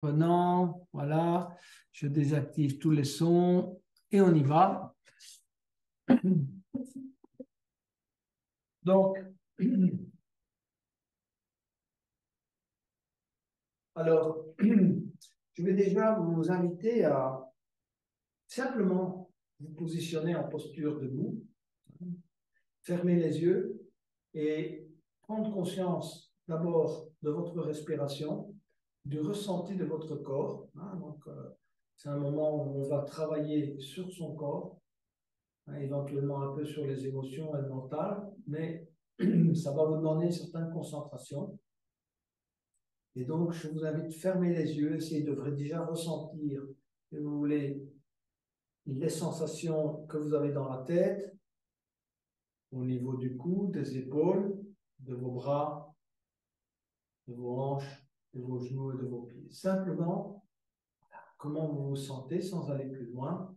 Prenant, voilà, je désactive tous les sons et on y va. Donc, alors, je vais déjà vous inviter à simplement vous positionner en posture debout, fermer les yeux et prendre conscience d'abord de votre respiration, du ressenti de votre corps. Donc, c'est un moment où on va travailler sur son corps, éventuellement un peu sur les émotions et le mental, mais ça va vous demander une certaine concentration. Et donc, je vous invite à fermer les yeux, essayer de déjà ressentir, si vous voulez, les sensations que vous avez dans la tête, au niveau du cou, des épaules, de vos bras, de vos hanches, de vos genoux et de vos pieds. Simplement, comment vous vous sentez sans aller plus loin.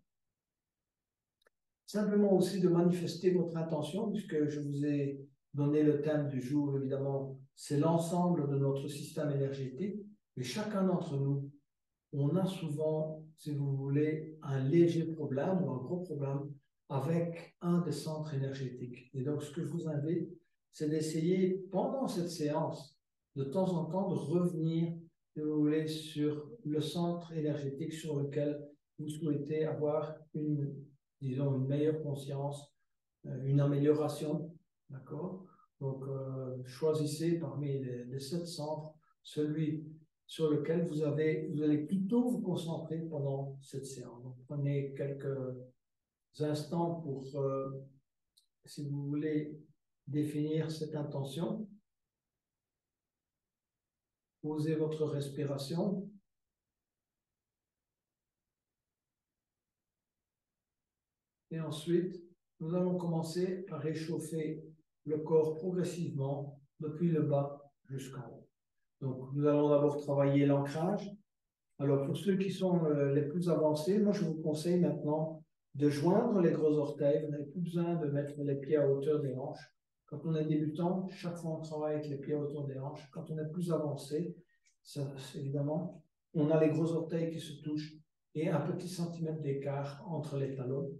Simplement aussi de manifester votre intention, puisque je vous ai donné le thème du jour, évidemment, c'est l'ensemble de notre système énergétique, et chacun d'entre nous, on a souvent, si vous voulez, un léger problème ou un gros problème avec un des centres énergétiques. Et donc, ce que je vous invite, c'est d'essayer, pendant cette séance, de temps en temps, de revenir, si vous voulez, sur le centre énergétique sur lequel vous souhaitez avoir disons, une meilleure conscience, une amélioration, d'accord? Donc, choisissez parmi les 7 centres celui sur lequel vous allez plutôt vous concentrer pendant cette séance. Donc, prenez quelques instants pour, si vous voulez, définir cette intention. Posez votre respiration. Et ensuite, nous allons commencer à réchauffer le corps progressivement depuis le bas jusqu'en haut. Donc, nous allons d'abord travailler l'ancrage. Alors, pour ceux qui sont les plus avancés, moi, je vous conseille maintenant de joindre les gros orteils. Vous n'avez plus besoin de mettre les pieds à hauteur des hanches. Quand on est débutant, chaque fois on travaille avec les pieds à hauteur des hanches. Quand on est plus avancé, ça, évidemment, on a les gros orteils qui se touchent et un petit centimètre d'écart entre les talons.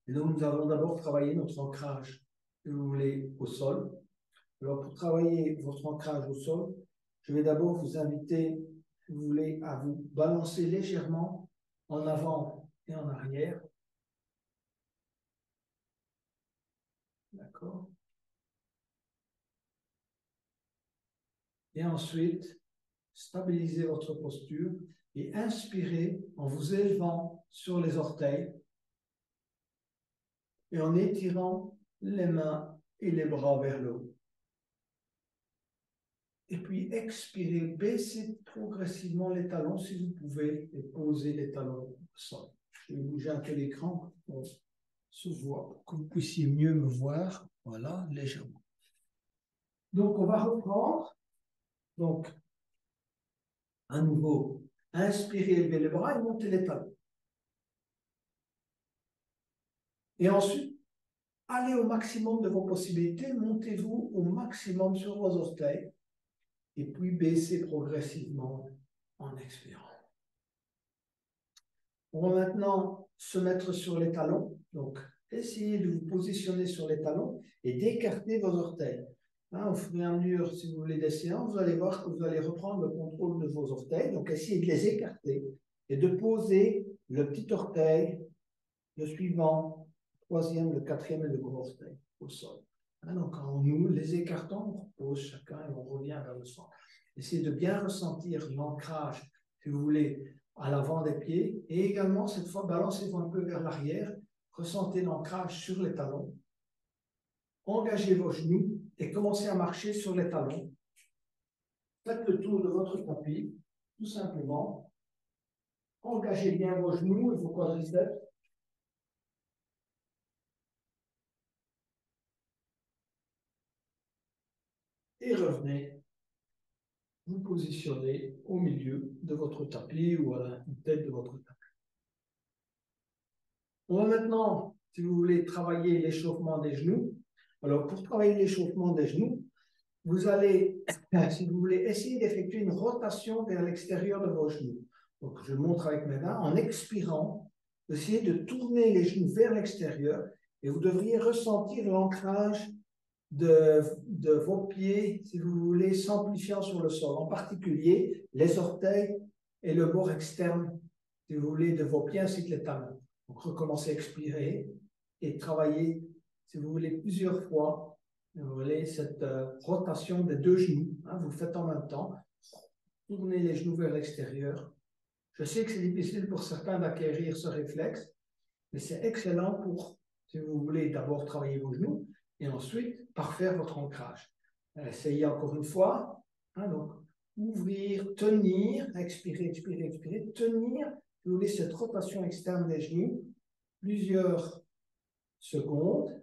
Et donc, nous allons d'abord travailler notre ancrage, si vous voulez, au sol. Alors, pour travailler votre ancrage au sol, je vais d'abord vous inviter, si vous voulez, à vous balancer légèrement en avant et en arrière. D'accord? Et ensuite, stabilisez votre posture et inspirez en vous élevant sur les orteils et en étirant les mains et les bras vers le haut. Et puis expirez, baissez progressivement les talons si vous pouvez et posez les talons au sol. Je vais bouger un peu l'écran pour qu'on se voit, pour que vous puissiez mieux me voir. Voilà, légèrement. Donc, on va reprendre. Donc, à nouveau, inspirez, élevez les bras et montez les talons. Et ensuite, allez au maximum de vos possibilités, montez-vous au maximum sur vos orteils et puis baissez progressivement en expirant. On va maintenant se mettre sur les talons. Donc, essayez de vous positionner sur les talons et d'écarter vos orteils. Au fur et à mesure, si vous voulez, des séances, vous allez voir que vous allez reprendre le contrôle de vos orteils. Donc, essayez de les écarter et de poser le petit orteil, le suivant, le troisième, le quatrième et le gros orteil au sol. Donc, en nous les écartons, on repose chacun et on revient vers le centre. Essayez de bien ressentir l'ancrage, si vous voulez, à l'avant des pieds. Et également, cette fois, balancez-vous un peu vers l'arrière. Ressentez l'ancrage sur les talons. Engagez vos genoux et commencez à marcher sur les talons. Faites le tour de votre tapis, tout simplement. Engagez bien vos genoux et vos quadriceps. Et revenez vous positionnez au milieu de votre tapis ou à la tête de votre tapis. On va maintenant, si vous voulez, travailler l'échauffement des genoux. Alors, pour travailler l'échauffement des genoux, vous allez, si vous voulez, essayer d'effectuer une rotation vers l'extérieur de vos genoux. Donc, je montre avec mes mains, en expirant, essayez de tourner les genoux vers l'extérieur et vous devriez ressentir l'ancrage de vos pieds, si vous voulez, s'amplifiant sur le sol, en particulier les orteils et le bord externe, si vous voulez, de vos pieds ainsi que les talons. Donc, recommencez à expirer et travaillez, si vous voulez, plusieurs fois, vous voyez, cette rotation des deux genoux. Hein, vous le faites en même temps. Tournez les genoux vers l'extérieur. Je sais que c'est difficile pour certains d'acquérir ce réflexe, mais c'est excellent pour, si vous voulez, d'abord travailler vos genoux et ensuite parfaire votre ancrage. Essayez encore une fois. Hein, donc, ouvrir, tenir, expirer, expirer, expirer, tenir, si vous voulez, cette rotation externe des genoux, plusieurs secondes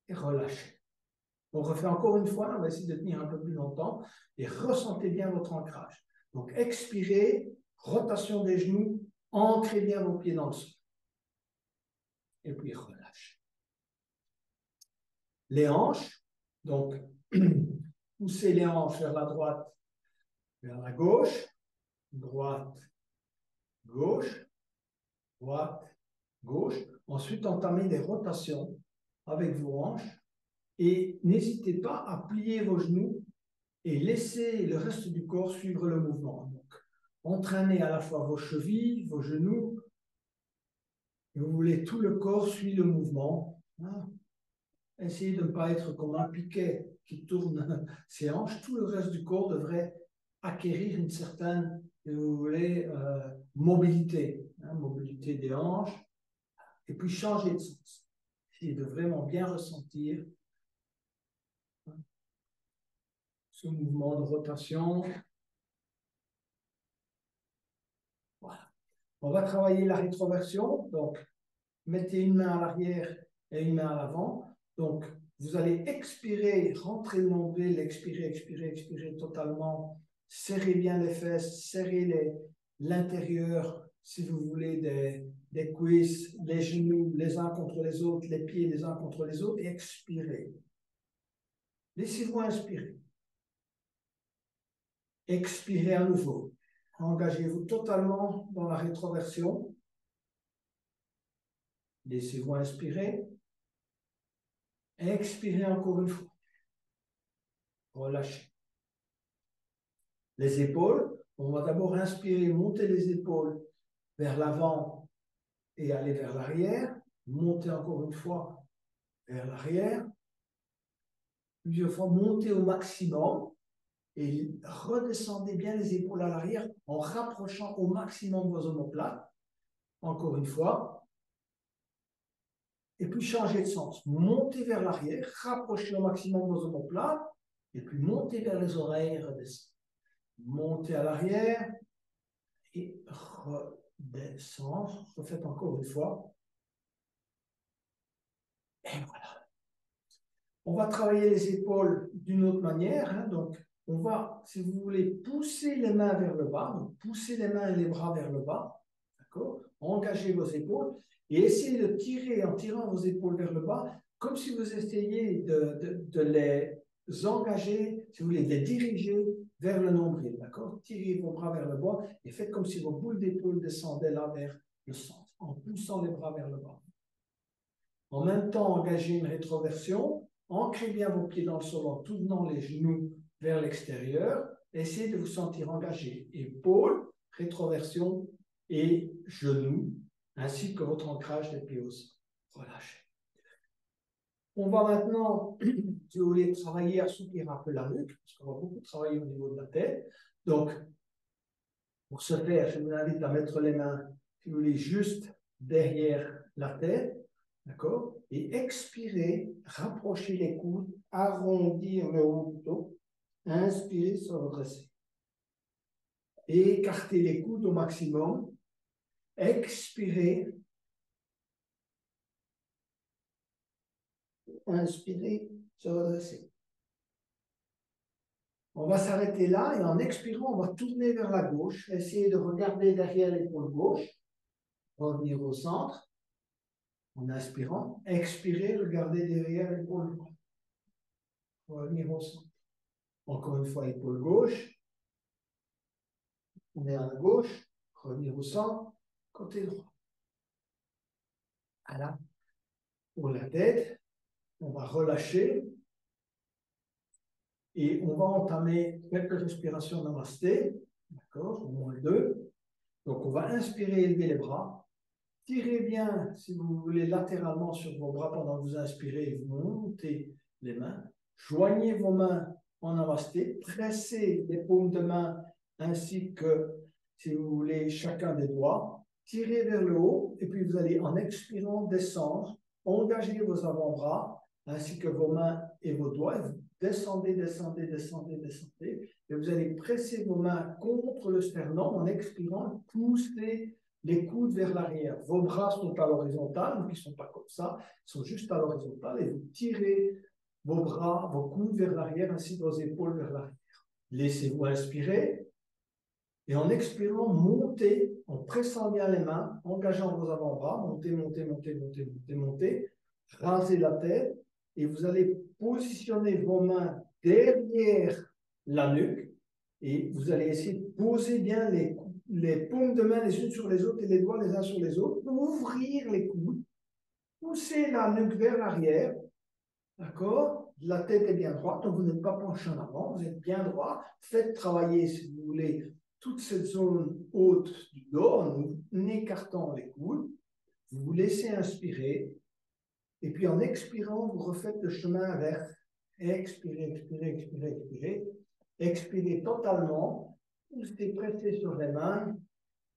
et relâchez. On refait encore une fois, on va essayer de tenir un peu plus longtemps et ressentez bien votre ancrage. Donc, expirez, rotation des genoux, ancrez bien vos pieds dans le sol. Et puis, relâchez. Les hanches, donc, poussez les hanches vers la droite, vers la gauche, droite, gauche, droite, gauche. Ensuite, entamez des rotations avec vos hanches et n'hésitez pas à plier vos genoux et laissez le reste du corps suivre le mouvement. Donc, entraînez à la fois vos chevilles, vos genoux, et vous voulez tout le corps suit le mouvement. Hein. Essayez de ne pas être comme un piquet qui tourne ses hanches. Tout le reste du corps devrait acquérir une certaine, si vous voulez, mobilité. Hein, mobilité des hanches. Et puis changer de sens. Essayez de vraiment bien ressentir ce mouvement de rotation. Voilà. On va travailler la rétroversion. Donc, mettez une main à l'arrière et une main à l'avant. Donc, vous allez expirer, rentrer le nombril, expirer, expirer, expirer totalement. Serrez bien les fesses, serrez l'intérieur, si vous voulez, des cuisses, les genoux les uns contre les autres, les pieds les uns contre les autres, et expirez. Laissez-vous inspirer. Expirez à nouveau. Engagez-vous totalement dans la rétroversion. Laissez-vous inspirer. Expirez encore une fois. Relâchez. Les épaules, on va d'abord inspirer, monter les épaules vers l'avant et aller vers l'arrière. Monter encore une fois vers l'arrière. Plusieurs fois, montez au maximum et redescendez bien les épaules à l'arrière en rapprochant au maximum vos omoplates. Encore une fois. Et puis changez de sens. Montez vers l'arrière, rapprochez au maximum vos omoplates et puis montez vers les oreilles et redescendez. Montez à l'arrière et redescendre. Refaites encore une fois. Et voilà. On va travailler les épaules d'une autre manière. Hein. Donc, on va, si vous voulez, pousser les mains vers le bas. Donc, pousser les mains et les bras vers le bas. D'accord? Engagez vos épaules et essayez de tirer en tirant vos épaules vers le bas, comme si vous essayiez de les engager, si vous voulez, de les diriger vers le nombril. D'accord? Tirez vos bras vers le bas et faites comme si vos boules d'épaule descendaient là vers le centre, en poussant les bras vers le bas. En même temps, engagez une rétroversion, ancrez bien vos pieds dans le sol en tournant les genoux vers l'extérieur. Essayez de vous sentir engagé. Épaules, rétroversion et genoux, ainsi que votre ancrage des pieds au sol. Relâchez. On va maintenant, si vous voulez, travailler à assouplir un peu la nuque, parce qu'on va beaucoup travailler au niveau de la tête. Donc, pour ce faire, je vous invite à mettre les mains, si vous voulez, juste derrière la tête. D'accord? Et expirer, rapprocher les coudes, arrondir le haut plutôt. Inspirez, se redresser. Et écarter les coudes au maximum. Expirez. Inspirez, se redresser. On va s'arrêter là et en expirant, on va tourner vers la gauche. Essayez de regarder derrière l'épaule gauche. Revenir au centre. En inspirant. Expirez, regardez derrière l'épaule droite. Revenir au centre. Encore une fois, épaule gauche. On est à la gauche. Revenir au centre. Côté droit. Voilà. Pour la tête, on va relâcher. Et on va entamer quelques respirations namasté. D'accord, au moins deux. Donc, on va inspirer, élever les bras. Tirez bien, si vous voulez, latéralement sur vos bras pendant que vous inspirez. Vous montez les mains. Joignez vos mains en namasté. Pressez les paumes de main ainsi que, si vous voulez, chacun des doigts. Tirez vers le haut. Et puis, vous allez, en expirant, descendre. Engagez vos avant-bras ainsi que vos mains et vos doigts. Vous descendez, descendez, descendez, descendez. Et vous allez presser vos mains contre le sternum en expirant. Poussez les coudes vers l'arrière. Vos bras sont à l'horizontale, donc ils ne sont pas comme ça, ils sont juste à l'horizontale et vous tirez vos bras, vos coudes vers l'arrière ainsi que vos épaules vers l'arrière. Laissez-vous inspirer et en expirant, montez en pressant bien les mains, engageant vos avant-bras, montez, montez, montez, montez, montez, montez, rasez la tête et vous allez positionner vos mains derrière la nuque et vous allez essayer de poser bien les paumes de main les unes sur les autres et les doigts les uns sur les autres, ouvrir les coudes, pousser la nuque vers l'arrière, d'accord? La tête est bien droite, donc vous n'êtes pas penché en avant, vous êtes bien droit. Faites travailler, si vous voulez, toute cette zone haute du dos en écartant les coudes. Vous vous laissez inspirer et puis en expirant, vous refaites le chemin inverse. Expirez, expirez, expirez, expirez. Expirez totalement. Poussez, pressez sur les mains.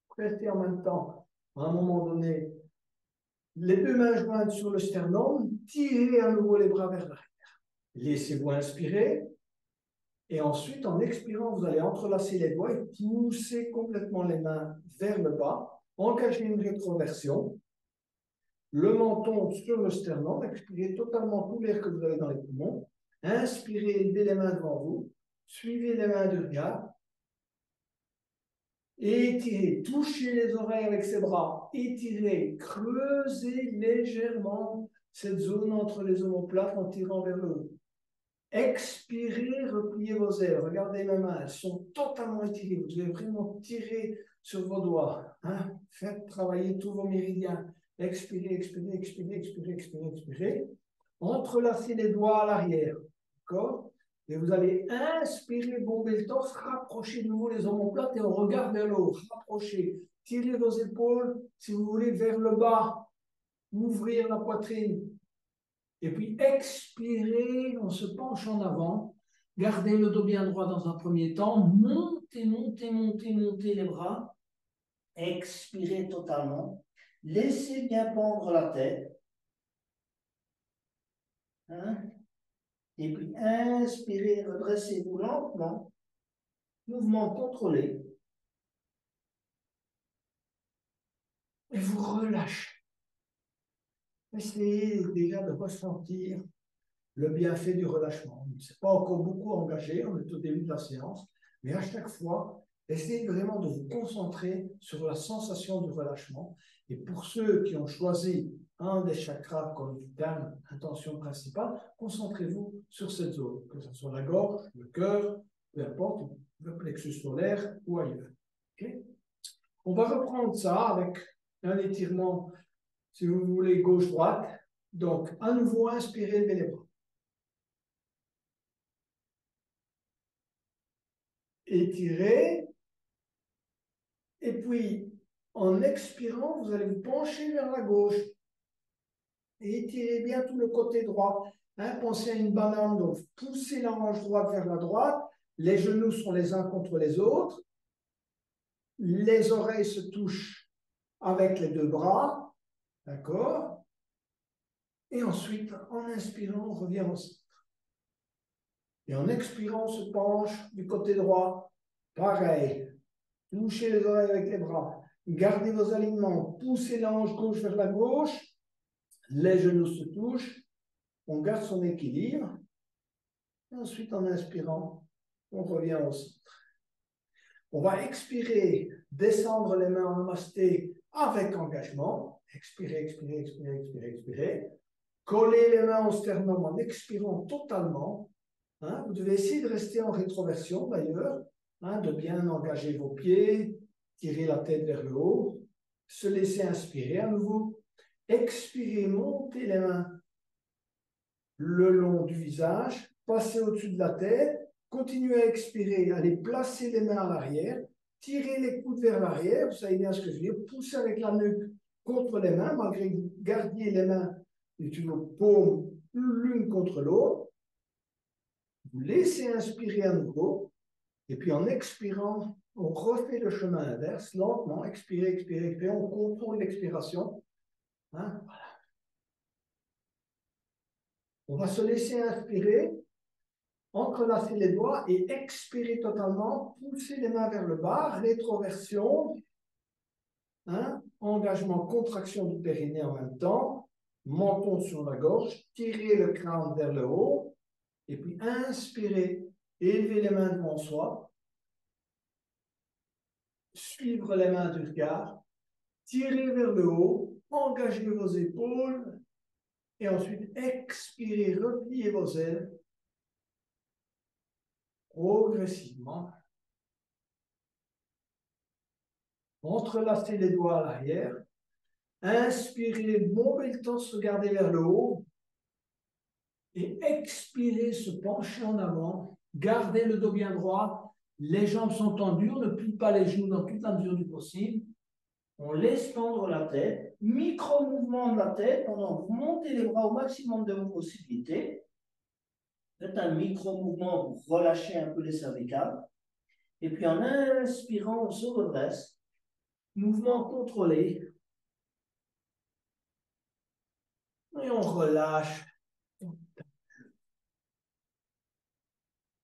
Pressez en même temps, à un moment donné, les deux mains jointes sur le sternum. Tirez à nouveau les bras vers l'arrière. Laissez-vous inspirer. Et ensuite, en expirant, vous allez entrelacer les doigts et pousser complètement les mains vers le bas. Engagez une rétroversion. Le menton sur le sternum. Expirez totalement tout l'air que vous avez dans les poumons. Inspirez, élevez les mains devant vous. Suivez les mains du regard. Étirez, touchez les oreilles avec ses bras. Étirez, creusez légèrement cette zone entre les omoplates en tirant vers le haut. Expirez, repliez vos ailes. Regardez mes mains, elles sont totalement étirées. Vous devez vraiment tirer sur vos doigts. Hein? Faites travailler tous vos méridiens. Expirez, expirez, expirez, expirez, expirez, expirez. Entrelacez les doigts à l'arrière. D'accord? Et vous allez inspirer, bomber le torse, rapprocher de nouveau les omoplates et on regarde vers le haut. Rapprochez. Tirez vos épaules, si vous voulez, vers le bas. Ouvrir la poitrine. Et puis expirez, on se penche en avant. Gardez le dos bien droit dans un premier temps. Montez, montez, montez, montez les bras. Expirez totalement. Laissez bien pendre la tête. Hein? Et puis inspirez, redressez-vous lentement. Mouvement contrôlé. Et vous relâchez. Essayez déjà de ressentir le bienfait du relâchement. Ce n'est pas encore beaucoup engagé, on est au début de la séance, mais à chaque fois, essayez vraiment de vous concentrer sur la sensation du relâchement. Et pour ceux qui ont choisi un des chakras comme thème, intention principale, concentrez-vous sur cette zone, que ce soit la gorge, le cœur, peu importe, le plexus solaire ou ailleurs. Okay? On va reprendre ça avec un étirement, si vous voulez, gauche-droite. Donc, à nouveau, inspirez, levez les bras. Étirez. Et puis, en expirant, vous allez vous pencher vers la gauche. Et étirez bien tout le côté droit. Hein, pensez à une banane, donc poussez la hanche droite vers la droite. Les genoux sont les uns contre les autres. Les oreilles se touchent avec les deux bras. D'accord? Et ensuite, en inspirant, on revient au centre. Et en expirant, on se penche du côté droit. Pareil. Touchez les oreilles avec les bras. Gardez vos alignements. Poussez la hanche gauche vers la gauche. Les genoux se touchent. On garde son équilibre. Et ensuite, en inspirant, on revient au centre. On va expirer, descendre les mains en namasté avec engagement. Expirez, expirez, expirez, expirez, expirez. Coller les mains au sternum en expirant totalement. Hein, vous devez essayer de rester en rétroversion d'ailleurs, hein, de bien engager vos pieds, tirer la tête vers le haut, se laisser inspirer à nouveau. Expirez, montez les mains le long du visage, passez au-dessus de la tête, continuez à expirer, allez placer les mains à l'arrière, tirez les coudes vers l'arrière, vous savez bien ce que je veux dire, poussez avec la nuque contre les mains, malgré que vous gardiez les mains et vos paumes l'une contre l'autre. Vous laissez inspirer à nouveau, et puis en expirant, on refait le chemin inverse, lentement, expirez, expirez, expirez, on contrôle l'expiration. Hein? On va se laisser inspirer, entrelacer les doigts et expirer totalement, pousser les mains vers le bas, rétroversion, hein? Engagement, contraction du périnée en même temps, menton sur la gorge, tirer le crâne vers le haut, et puis inspirer, élever les mains devant soi, suivre les mains du regard, tirer vers le haut, engagez vos épaules, et ensuite expirez, repliez vos ailes progressivement. Entrelacez les doigts à l'arrière. Inspirez, montez le torse, regardez vers le haut. Et expirez, se pencher en avant. Gardez le dos bien droit. Les jambes sont tendues. On ne plie pas les genoux dans toute la mesure du possible. On laisse tendre la tête. Micro-mouvement de la tête pendant que vous montez les bras au maximum de vos possibilités. Faites un micro-mouvement pour relâcher un peu les cervicales. Et puis en inspirant, on se redresse. Mouvement contrôlé. Et on relâche.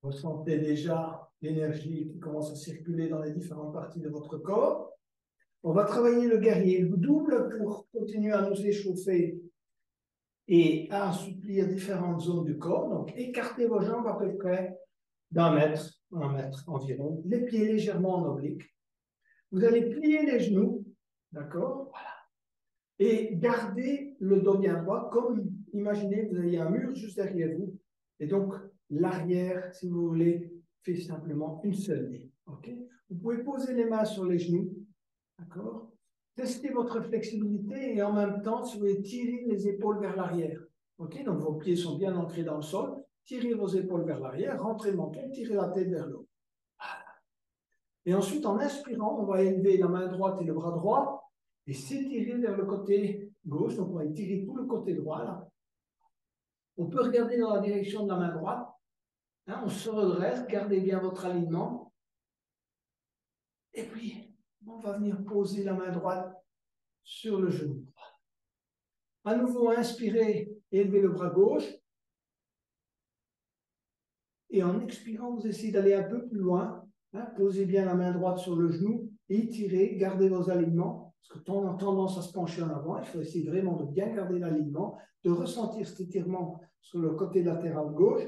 Vous sentez déjà l'énergie qui commence à circuler dans les différentes parties de votre corps. On va travailler le guerrier double pour continuer à nous échauffer et à assouplir différentes zones du corps. Donc, écartez vos jambes à peu près d'un mètre, 1 mètre environ, les pieds légèrement en oblique. Vous allez plier les genoux, d'accord? Voilà. Et gardez le dos bien droit, comme imaginez que vous avez un mur juste derrière vous. Et donc, l'arrière, si vous voulez, fait simplement une seule ligne. Okay? Vous pouvez poser les mains sur les genoux, d'accord? Testez votre flexibilité et en même temps, si vous voulez, tirez les épaules vers l'arrière. Okay? Donc, vos pieds sont bien ancrés dans le sol. Tirez vos épaules vers l'arrière, rentrez le menton, tirez la tête vers le haut. Voilà. Et ensuite, en inspirant, on va élever la main droite et le bras droit et s'étirer vers le côté gauche. Donc, on va étirer tout le côté droit, là. On peut regarder dans la direction de la main droite. Hein, on se redresse, gardez bien votre alignement. Et puis, on va venir poser la main droite sur le genou droit. À nouveau, inspirez, élevez le bras gauche. Et en expirant, vous essayez d'aller un peu plus loin. Hein, posez bien la main droite sur le genou, étirez, gardez vos alignements. Parce que on a tendance à se pencher en avant. Il faut essayer vraiment de bien garder l'alignement, de ressentir cet étirement sur le côté latéral gauche.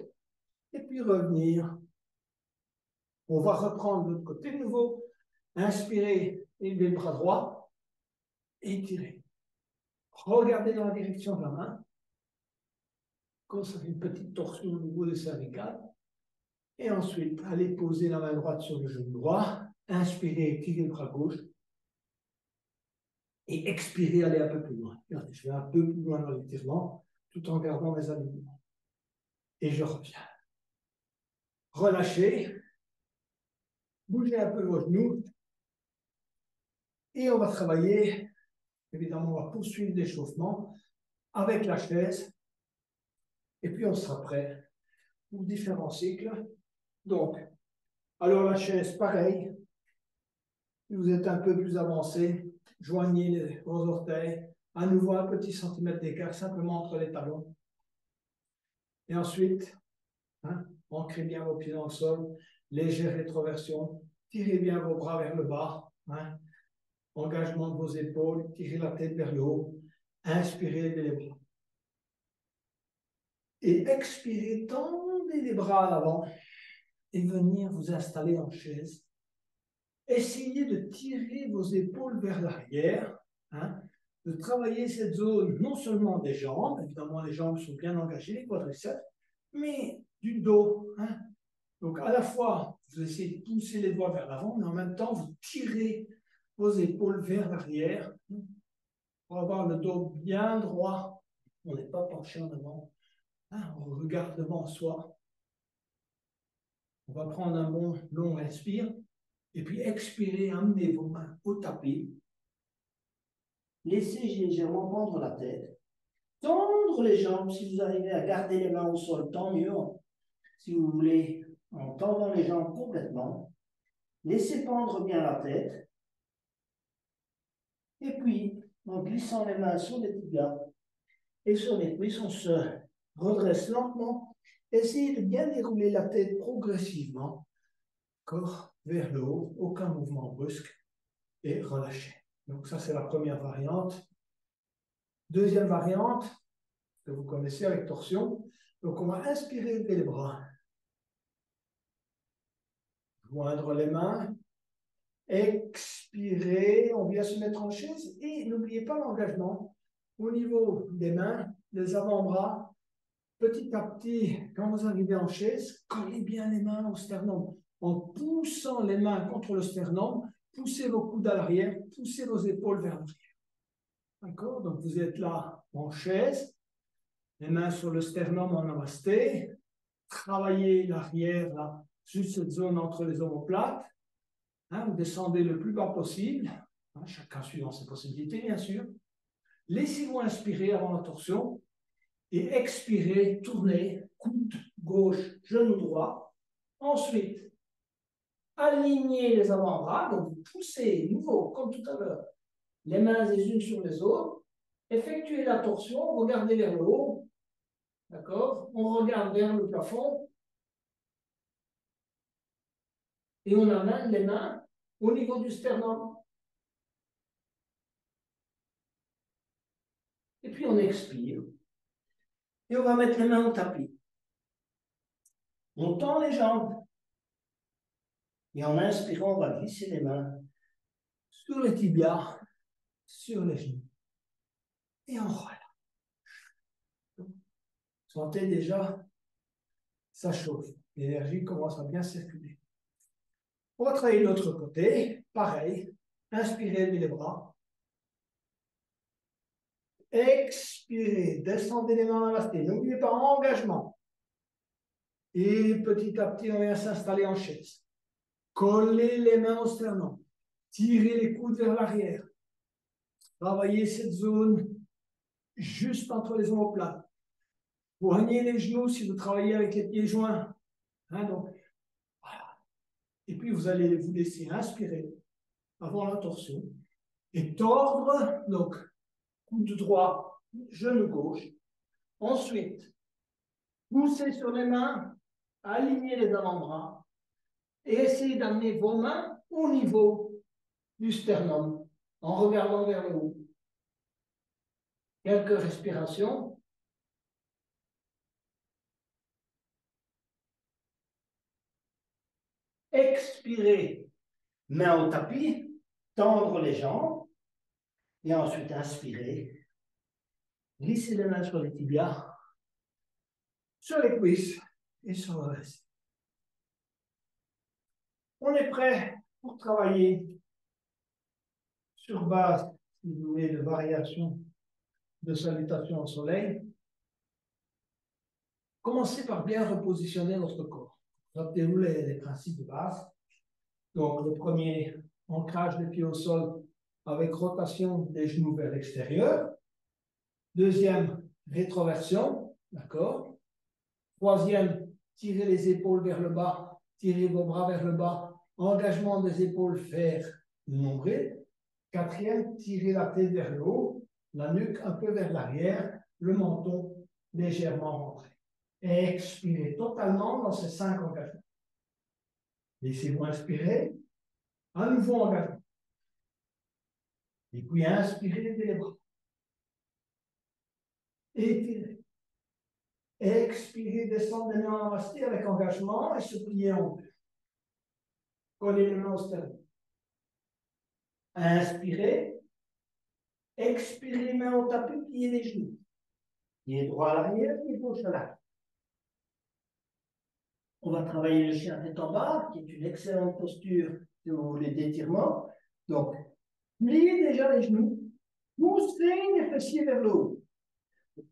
Et puis revenir. On va reprendre l'autre côté de nouveau. Inspirez, élevez le bras droit, étirez. Regardez dans la direction de la main. Comme ça fait une petite torsion au niveau des cervicales. Et ensuite, allez poser la main droite sur le genou droit. Inspirez, étirez le bras gauche. Et expirez, allez un peu plus loin. Regardez, je vais un peu plus loin dans l'étirement, tout en gardant mes alignements. Et je reviens. Relâchez. Bougez un peu vos genoux. Et on va travailler. Évidemment, on va poursuivre l'échauffement avec la chaise. Et puis, on sera prêt pour différents cycles. Donc, alors la chaise, pareil. Si vous êtes un peu plus avancé, joignez vos orteils. À nouveau, un petit centimètre d'écart simplement entre les talons. Et ensuite, hein, ancrez bien vos pieds dans le sol. Légère rétroversion. Tirez bien vos bras vers le bas. Hein. Engagement de vos épaules. Tirez la tête vers le haut. Inspirez, levez les bras. Et expirez, tendez les bras à l'avant et venir vous installer en chaise. Essayez de tirer vos épaules vers l'arrière, hein, de travailler cette zone non seulement des jambes, évidemment les jambes sont bien engagées, les quadriceps, mais du dos. Hein. Donc, à la fois, vous essayez de pousser les doigts vers l'avant, mais en même temps, vous tirez vos épaules vers l'arrière pour avoir le dos bien droit. On n'est pas penché en avant. Hein, on regarde devant soi. On va prendre un bon long inspire. Et puis expirez, amenez vos mains au tapis. Laissez légèrement pendre la tête. Tendre les jambes. Si vous arrivez à garder les mains au sol, tant mieux. Si vous voulez, en tendant les jambes complètement. Laissez pendre bien la tête. Et puis, en glissant les mains sur les tibias et sur les cuisses, on se redresse lentement. Essayez de bien dérouler la tête progressivement. Corps vers le haut, aucun mouvement brusque. Et relâchez. Donc ça, c'est la première variante. Deuxième variante, que vous connaissez avec torsion. Donc on va inspirer, lever les bras. Joindre les mains. Expirer, on vient se mettre en chaise. Et n'oubliez pas l'engagement. Au niveau des mains, des avant-bras, petit à petit, quand vous arrivez en chaise, collez bien les mains au sternum. En poussant les mains contre le sternum, poussez vos coudes à l'arrière, poussez vos épaules vers l'arrière. D'accord? Donc vous êtes là en chaise, les mains sur le sternum en namasté, travaillez l'arrière, là, juste cette zone entre les omoplates, hein, vous descendez le plus bas possible, hein, chacun suivant ses possibilités bien sûr. Laissez-vous inspirer avant la torsion et expirez, tournez, coude gauche, genou droit. Ensuite, alignez les avant-bras, donc vous poussez, nouveau, comme tout à l'heure, les mains les unes sur les autres, effectuez la torsion, regardez vers le haut, d'accord? On regarde vers le plafond et on amène les mains au niveau du sternum. Et puis on expire. Et on va mettre les mains au tapis. On tend les jambes. Et en inspirant, on va glisser les mains sur les tibias, sur les genoux. Et on relâche. Sentez déjà, ça chauffe. L'énergie commence à bien circuler. On va travailler de l'autre côté. Pareil. Inspirez, levez les bras. Expirez, descendez les mains dans la tête. N'oubliez pas, engagement. Et petit à petit, on vient s'installer en chaise. Collez les mains au sternum. Tirez les coudes vers l'arrière. Travaillez cette zone juste entre les omoplates. Poignez les genoux si vous travaillez avec les pieds joints. Hein, donc, voilà. Et puis, vous allez vous laisser inspirer avant la torsion et tordre, donc, coude droit, genou gauche. Ensuite, poussez sur les mains, alignez les avant-bras et essayez d'amener vos mains au niveau du sternum en regardant vers le haut. Quelques respirations. Expirez, main au tapis, tendre les jambes et ensuite inspirez. Glissez les mains sur les tibias, sur les cuisses et sur le reste. On est prêt pour travailler sur base, si vous voulez, de variations de salutation au soleil. Commencez par bien repositionner votre corps. Rappelez-vous les principes de base. Donc, le premier, ancrage des pieds au sol avec rotation des genoux vers l'extérieur. Deuxième, rétroversion, d'accord? Troisième, tirez les épaules vers le bas, tirez vos bras vers le bas, engagement des épaules vers le nombril. Quatrième, tirez la tête vers le haut, la nuque un peu vers l'arrière, le menton légèrement rentré. Et expirez totalement dans ces 5 engagements. Laissez-vous inspirer, un nouveau engagement. Et puis inspirez, levez les bras. Étirez. Expirez, descendre les mains en namasté avec engagement et se plier en deux. Collez les mains au sternum. Inspirez. Expirez, main au tapis, pliez les genoux. Pied droit à l'arrière, pied gauche à l'arrière. On va travailler le chien tête en bas, qui est une excellente posture, si vous voulez, d'étirement. Donc, pliez déjà les genoux, poussez les fessiers vers le haut.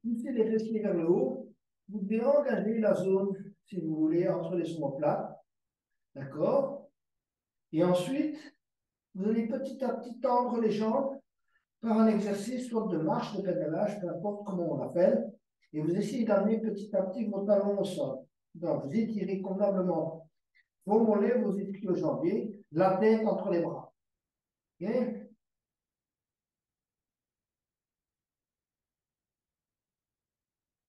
Poussez les fessiers vers le haut, vous devez engager la zone, si vous voulez, entre les omoplates. D'accord? Et ensuite, vous allez petit à petit tendre les jambes par un exercice, soit de marche, de pédalage, peu importe comment on l'appelle. Et vous essayez d'amener petit à petit vos talons au sol. Donc, vous étirez convenablement vos mollets, vos ischio-jambiers, la tête entre les bras. Okay?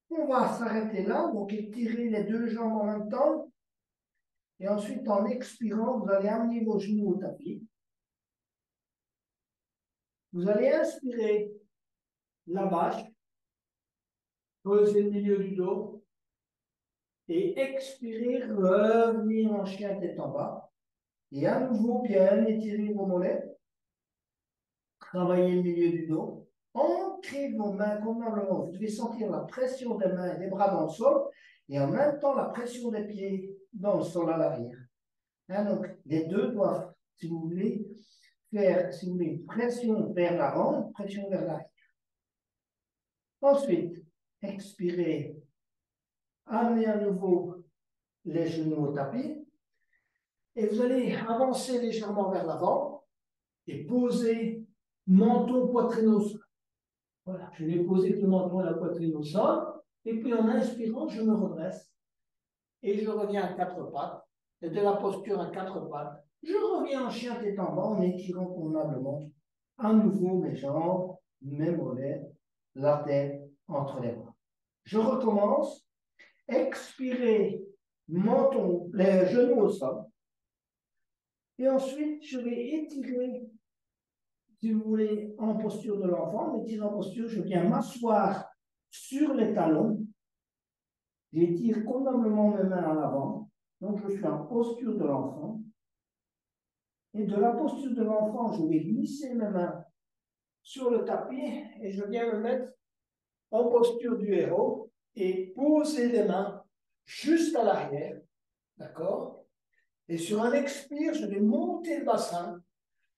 On va s'arrêter là, donc étirer les deux jambes en même temps. Et ensuite, en expirant, vous allez amener vos genoux au tapis. Vous allez inspirer la vache, poser le milieu du dos. Et expirer, revenir en chien tête en bas. Et à nouveau, bien étirer vos mollets. Travailler le milieu du dos. Ancrez vos mains convenablement. Vous devez sentir la pression des mains et des bras dans le sol. Et en même temps, la pression des pieds dans le sol à l'arrière. Hein, donc, les deux doivent, si vous voulez, faire, si vous voulez, une pression vers l'avant, pression vers l'arrière. Ensuite, expirez. Amenez à nouveau les genoux au tapis. Et vous allez avancer légèrement vers l'avant et poser menton, poitrine au sol. Voilà, je vais poser le menton et la poitrine au sol. Et puis en inspirant, je me redresse et je reviens à quatre pattes. Et de la posture à quatre pattes, je reviens en chien tête en bas en étirant convenablement à nouveau mes jambes, mes mollets, la tête entre les bras. Je recommence. Expirez, menton, les genoux au sol. Et ensuite, je vais étirer, si vous voulez, en posture de l'enfant. Étirer en posture, je viens m'asseoir sur les talons. J'étire convenablement mes mains en avant. Donc, je suis en posture de l'enfant. Et de la posture de l'enfant, je vais glisser mes mains sur le tapis et je viens me mettre en posture du héros et poser les mains juste à l'arrière. D'accord? Et sur un expire, je vais monter le bassin,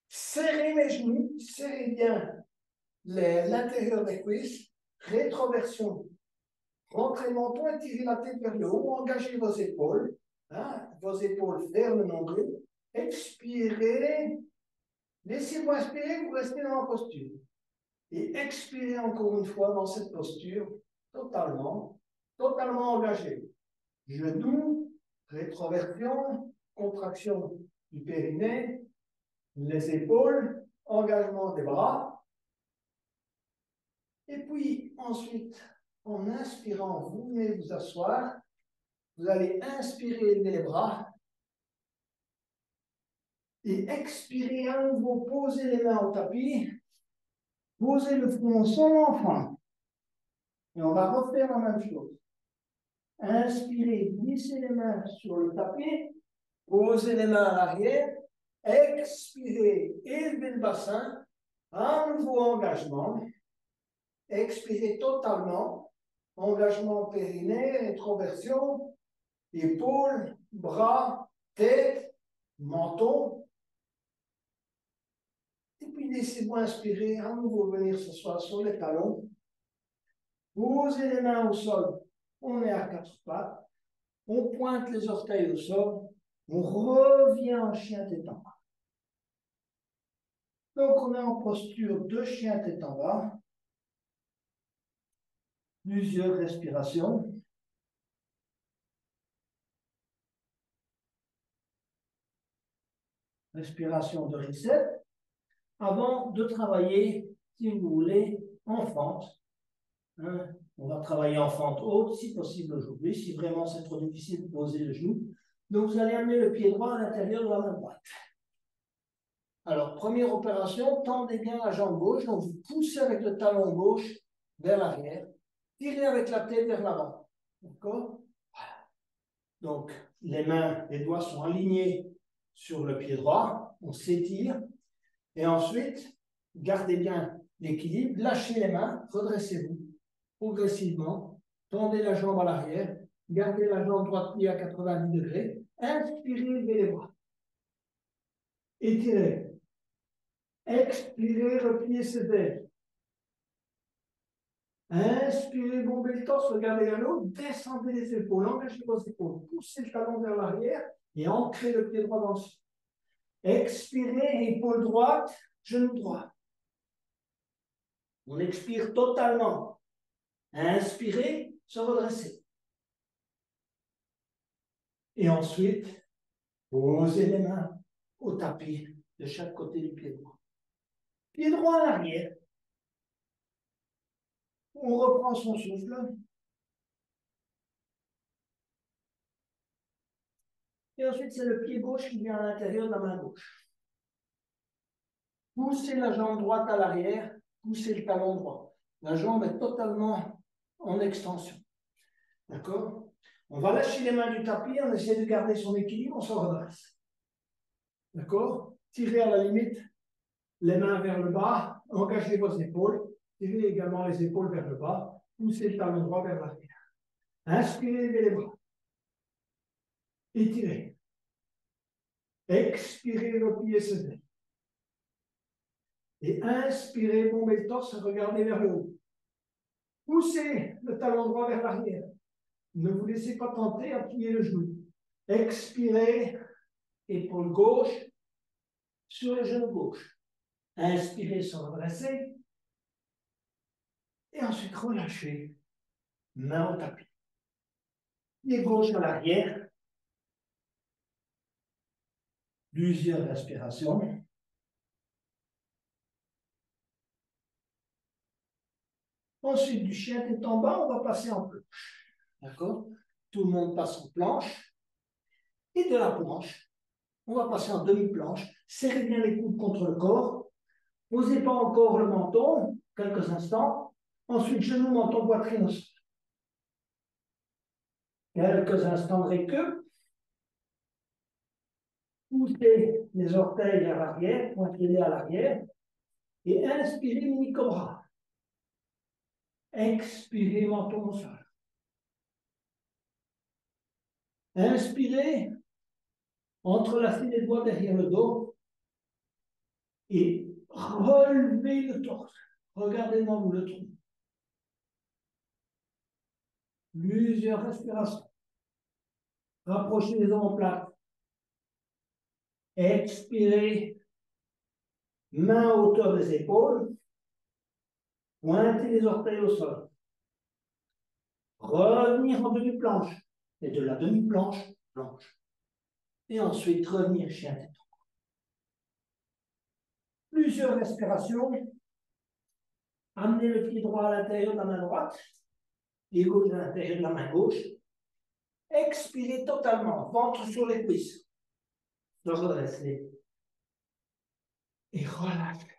serrer mes genoux, serrer bien l'intérieur des cuisses, rétroversion. Rentrez le menton et tirez la tête vers le haut, engagez vos épaules vers le nombril. Expirez, laissez-vous inspirer, vous restez dans la posture. Et expirez encore une fois dans cette posture, totalement engagé. Genoux, rétroversion, contraction du périnée, les épaules, engagement des bras. Et puis ensuite, en inspirant, vous venez vous asseoir. Vous allez inspirer les bras. Et expirer à nouveau, poser les mains au tapis. Poser le front sur l'enfant. Et on va refaire la même chose. Inspirez, glissez les mains sur le tapis. Posez les mains à l'arrière. Expirez, élevez le bassin. Un nouveau engagement. Expirez totalement. Engagement périnée, rétroversion, épaules, bras, tête, menton. Et puis laissez-vous inspirer, à nouveau venir s'asseoir sur les talons. Posez les mains au sol. On est à quatre pattes. On pointe les orteils au sol. On revient en chien tête en bas. Donc on est en posture de chien tête en bas. Plusieurs respirations. Respiration de reset. Avant de travailler, si vous voulez, en fente. Hein, on va travailler en fente haute, si possible aujourd'hui, si vraiment c'est trop difficile de poser le genou. Donc, vous allez amener le pied droit à l'intérieur de la main droite. Alors, première opération, tendez bien la jambe gauche. Donc, vous poussez avec le talon gauche vers l'arrière. Tirez avec la tête vers l'avant. D'accord? Donc, les mains, les doigts sont alignés sur le pied droit. On s'étire. Et ensuite, gardez bien l'équilibre. Lâchez les mains. Redressez-vous progressivement. Tendez la jambe à l'arrière. Gardez la jambe droite pliée à 90 degrés. Inspirez, levez les bras. Étirez. Expirez, repliez ses ailes. Inspirez, bombez le torse, regardez vers le haut, descendez les épaules, engagez vos épaules, poussez le talon vers l'arrière et ancrez le pied droit dans le sol. Expirez, épaule droite, genou droit. On expire totalement. Inspirez, se redresser. Et ensuite, posez les mains au tapis de chaque côté du pied droit. Pied droit en arrière. On reprend son souffle. Et ensuite, c'est le pied gauche qui vient à l'intérieur de la main gauche. Poussez la jambe droite à l'arrière, poussez le talon droit. La jambe est totalement en extension. D'accord? On va lâcher les mains du tapis, on essaie de garder son équilibre, on se redresse. D'accord? Tirez à la limite les mains vers le bas, engagez vos épaules, tirez également les épaules vers le bas, poussez le talon droit vers l'arrière. Inspirez, levez les bras. Étirez. Expirez, repliez ses ailes. Et inspirez, bombez le torse, regardez vers le haut. Poussez le talon droit vers l'arrière. Ne vous laissez pas tenter, appuyez le genou. Expirez, épaule gauche sur le genou gauche. Inspirez, se redresser. Et ensuite, relâchez. Main au tapis. Pied gauche à l'arrière. Plusieurs respirations. Ensuite, du chien tête en bas, on va passer en planche. D'accord? Tout le monde passe en planche. Et de la planche, on va passer en demi-planche. Serrez bien les coudes contre le corps. Posez pas encore le menton, quelques instants. Ensuite, genou, menton, poitrine au sol. Quelques instants de récup. Poussez les orteils vers l'arrière, pointez-les à l'arrière. Et inspirez, mini-cobra. Expirez, menton au sol. Inspirez, entrelacez les doigts derrière le dos. Et relevez le torse. Regardez devant vous le trou. Plusieurs respirations. Rapprochez les omoplates. Expirez. Main à hauteur des épaules. Pointez les orteils au sol. Revenir en demi-planche. Et de la demi-planche, planche. Et ensuite, revenir chien tête. Plusieurs respirations. Amenez le pied droit à l'intérieur de la main droite. Pied gauche à l'intérieur de la main gauche. Expirez totalement. Ventre sur les cuisses. Se redresser. Et relâchez.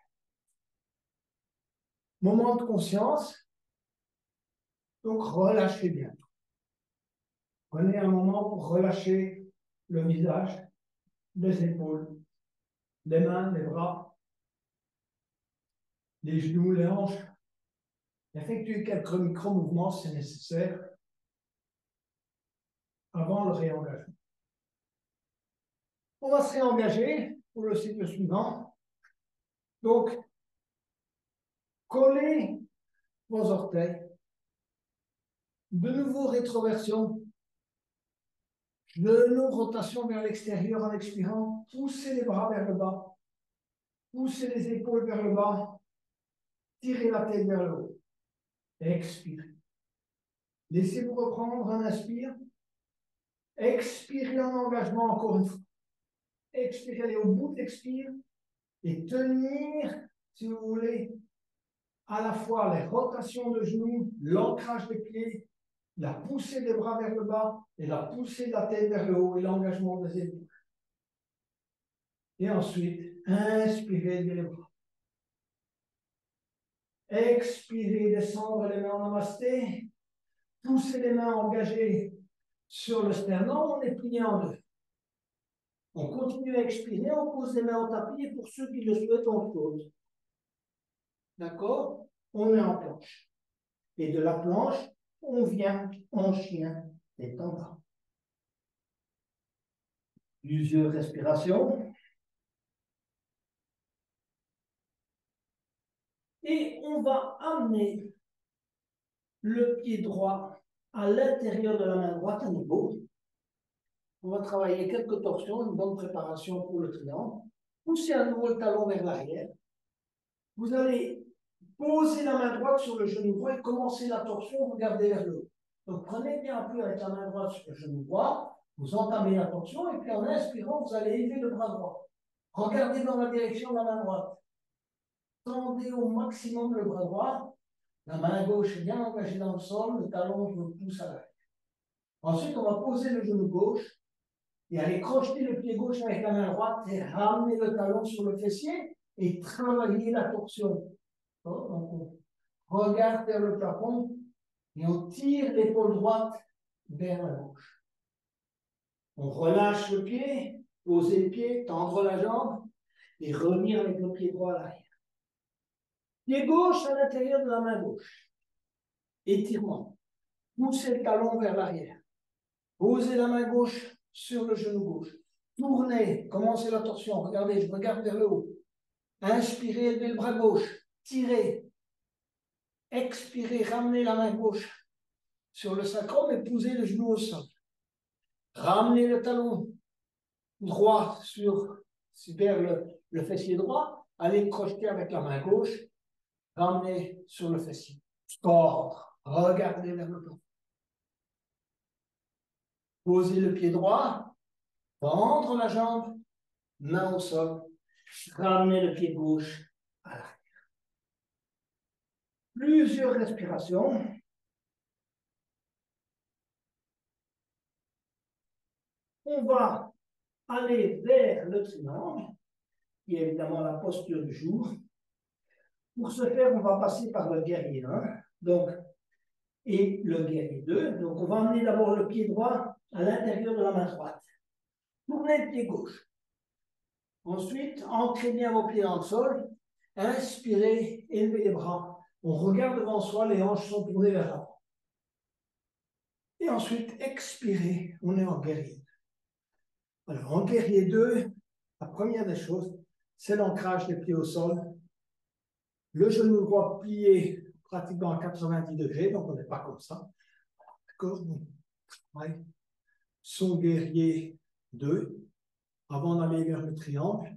Moment de conscience. Donc, relâchez bien. Prenez un moment pour relâcher le visage, les épaules, les mains, les bras, les genoux, les hanches. Effectuez quelques micro-mouvements si c'est nécessaire avant le réengagement. On va se réengager pour le cycle suivant. Donc, collez vos orteils. De nouveau, rétroversion. Genou, rotation vers l'extérieur en expirant. Poussez les bras vers le bas. Poussez les épaules vers le bas. Tirez la tête vers le haut. Expirez. Laissez-vous reprendre un inspire. Expirez en engagement encore une fois. Expirez, allez au bout de l'expire et tenir, si vous voulez, à la fois les rotations de genoux, l'ancrage des pieds, la poussée des bras vers le bas et la poussée de la tête vers le haut et l'engagement des épaules. Et ensuite, inspirez, levez les bras. Expirez, descendre les mains en namasté. Poussez les mains engagées sur le sternum, on est plié en deux. On continue à expirer, on pose les mains au tapis et pour ceux qui le souhaitent, on saute. D'accord? On est en planche. Et de la planche, on vient en chien. détendant. Plusieurs respirations. Et on va amener le pied droit à l'intérieur de la main droite à nouveau. On va travailler quelques torsions, une bonne préparation pour le triangle. Poussez à nouveau le talon vers l'arrière. Vous allez poser la main droite sur le genou droit et commencer la torsion, regardez vers le haut. Donc prenez bien appui avec la main droite sur le genou droit, vous entamez la torsion et puis en inspirant, vous allez élever le bras droit. Regardez dans la direction de la main droite. Tendez au maximum le bras droit. La main gauche est bien engagée dans le sol, le talon je pousse à l'arrière. Ensuite, on va poser le genou gauche et aller crocheter le pied gauche avec la main droite et ramener le talon sur le fessier et travailler la torsion. Donc, on regarde vers le plafond et on tire l'épaule droite vers la gauche. On relâche le pied, poser le pied, tendre la jambe et revenir avec le pied droit à l'arrière. Pied gauche à l'intérieur de la main gauche. Étirement. Poussez le talon vers l'arrière. Posez la main gauche sur le genou gauche. Tournez, commencez la torsion. Regardez, je regarde vers le haut. Inspirez, élevez le bras gauche. Tirez. Expirez, ramenez la main gauche sur le sacrum et posez le genou au sol. Ramenez le talon droit vers le fessier droit. Allez crocheter avec la main gauche. Ramenez sur le fessier. Tordre. Regardez vers le plafond. Posez le pied droit. Tendre la jambe. Main au sol. Ramenez le pied gauche à l'arrière. Plusieurs respirations. On va aller vers le triangle, qui est évidemment la posture du jour. Pour ce faire, on va passer par le guerrier 1 et le guerrier 2. Donc, on va amener d'abord le pied droit à l'intérieur de la main droite. Tournez le pied gauche. Ensuite, ancrez bien vos pieds dans le sol. Inspirez, élevez les bras. On regarde devant soi, les hanches sont tournées vers l'avant. Et ensuite, expirez, on est en guerrier 2. Alors, en guerrier 2, la première des choses, c'est l'ancrage des pieds au sol. Le genou droit plié pratiquement à 90 degrés, donc on n'est pas comme ça. D'accord? Ouais. Son guerrier 2, avant d'aller vers le triangle.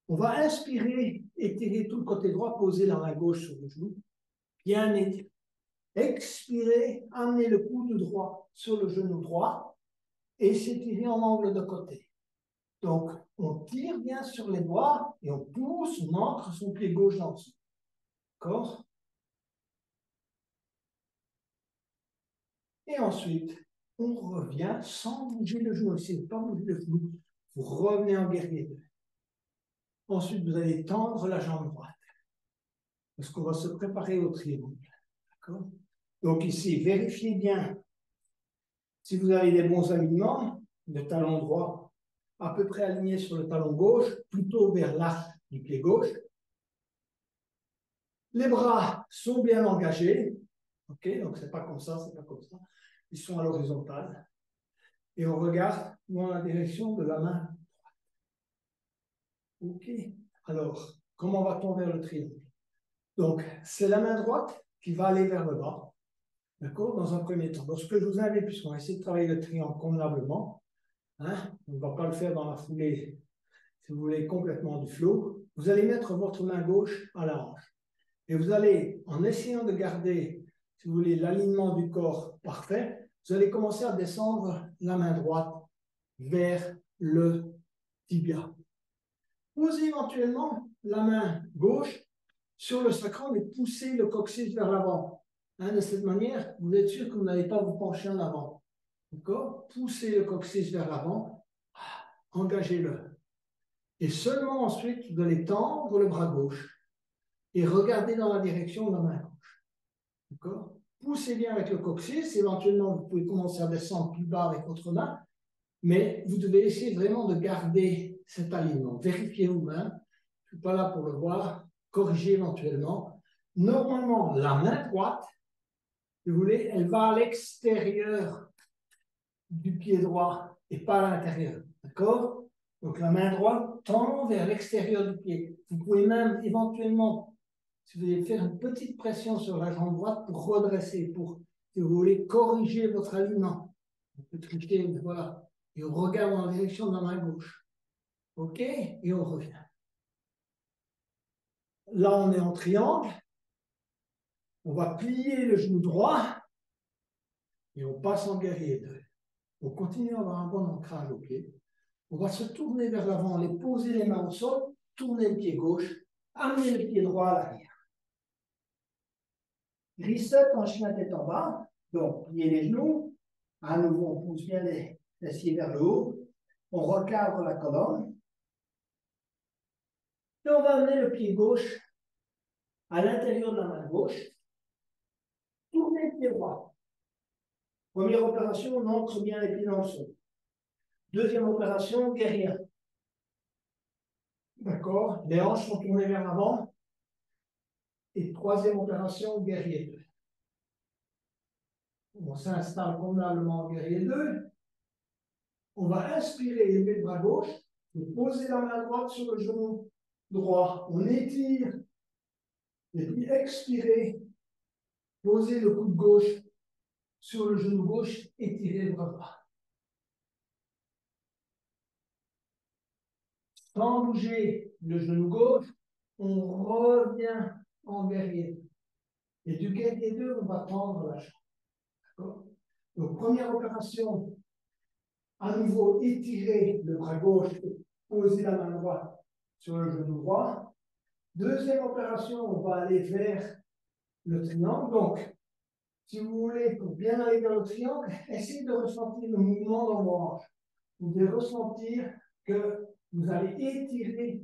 On va inspirer, étirer tout le côté droit, poser la main gauche sur le genou, bien étirer. Expirer, amener le coude droit sur le genou droit et s'étirer en angle de côté. Donc, on tire bien sur les doigts et on pousse, on ancre son pied gauche dans le sol. D'accord? Et ensuite, on revient sans bouger le genou. Essayez de ne pas bouger le genou. Vous revenez en guerrier 2. Ensuite, vous allez tendre la jambe droite. Parce qu'on va se préparer au triangle. D'accord? Donc ici, vérifiez bien si vous avez des bons alignements. Le talon droit à peu près aligné sur le talon gauche, plutôt vers l'arc du pied gauche. Les bras sont bien engagés. Ok, donc c'est pas comme ça, c'est pas comme ça. Ils sont à l'horizontale. Et on regarde dans la direction de la main droite. Ok, alors, comment va-t-on vers le triangle? Donc, c'est la main droite qui va aller vers le bas. D'accord? Dans un premier temps. Donc, ce que je vous invite, puisqu'on va essayer de travailler le triangle convenablement, hein, on ne va pas le faire dans la foulée, si vous voulez, complètement du flow. Vous allez mettre votre main gauche à la hanche. Et vous allez, en essayant de garder, si vous voulez, l'alignement du corps parfait, vous allez commencer à descendre la main droite vers le tibia. Posez éventuellement la main gauche sur le sacrum et poussez le coccyx vers l'avant. Hein, de cette manière, vous êtes sûr que vous n'allez pas vous pencher en avant. D'accord? Poussez le coccyx vers l'avant, engagez-le. Et seulement ensuite, vous allez tendre le bras gauche et regarder dans la direction de la main gauche. D'accord? Poussez bien avec le coccyx. Éventuellement, vous pouvez commencer à descendre plus bas avec votre main, mais vous devez essayer vraiment de garder cet alignement. Vérifiez vous-même. Je ne suis pas là pour le voir. Corrigez éventuellement. Normalement, la main droite, si vous voulez, elle va à l'extérieur du pied droit et pas à l'intérieur. D'accord? Donc la main droite tend vers l'extérieur du pied. Vous pouvez même éventuellement, si vous voulez, faire une petite pression sur la jambe droite pour redresser, pour, si vous voulez, corriger votre alignement. On peut tricher, voilà. Et on regarde en direction de la main gauche. OK? Et on revient. Là, on est en triangle. On va plier le genou droit et on passe en guerrier 2. On continue à avoir un bon ancrage au pied. On va se tourner vers l'avant, poser les mains au sol, tourner le pied gauche, amener le pied droit à l'arrière. Reset en chien tête en bas. Donc, plier les genoux. À nouveau, on pousse bien les fessiers vers le haut. On recadre la colonne. Et on va amener le pied gauche à l'intérieur de la main gauche. Tourner le pied droit. Première opération, on ancre bien les pieds dans le sol. Deuxième opération, guerrier. D'accord? Les hanches sont tournées vers l'avant. Et troisième opération, guerrier 2. On s'installe convenablement en guerrier 2. On va inspirer, lever le bras gauche, et poser la main droite sur le genou droit. On étire, et puis expirer, poser le coude gauche sur le genou gauche, étirer le bras droit. Sans bouger le genou gauche, on revient en guerrier. Et du guerrier 2, on va tendre la jambe. D'accord? Donc, première opération, à nouveau étirer le bras gauche, poser la main droite sur le genou droit. Deuxième opération, on va aller vers le triangle. Donc, si vous voulez, pour bien aller vers le triangle, essayez de ressentir le mouvement dans vos hanches. Vous devez ressentir que vous allez étirer,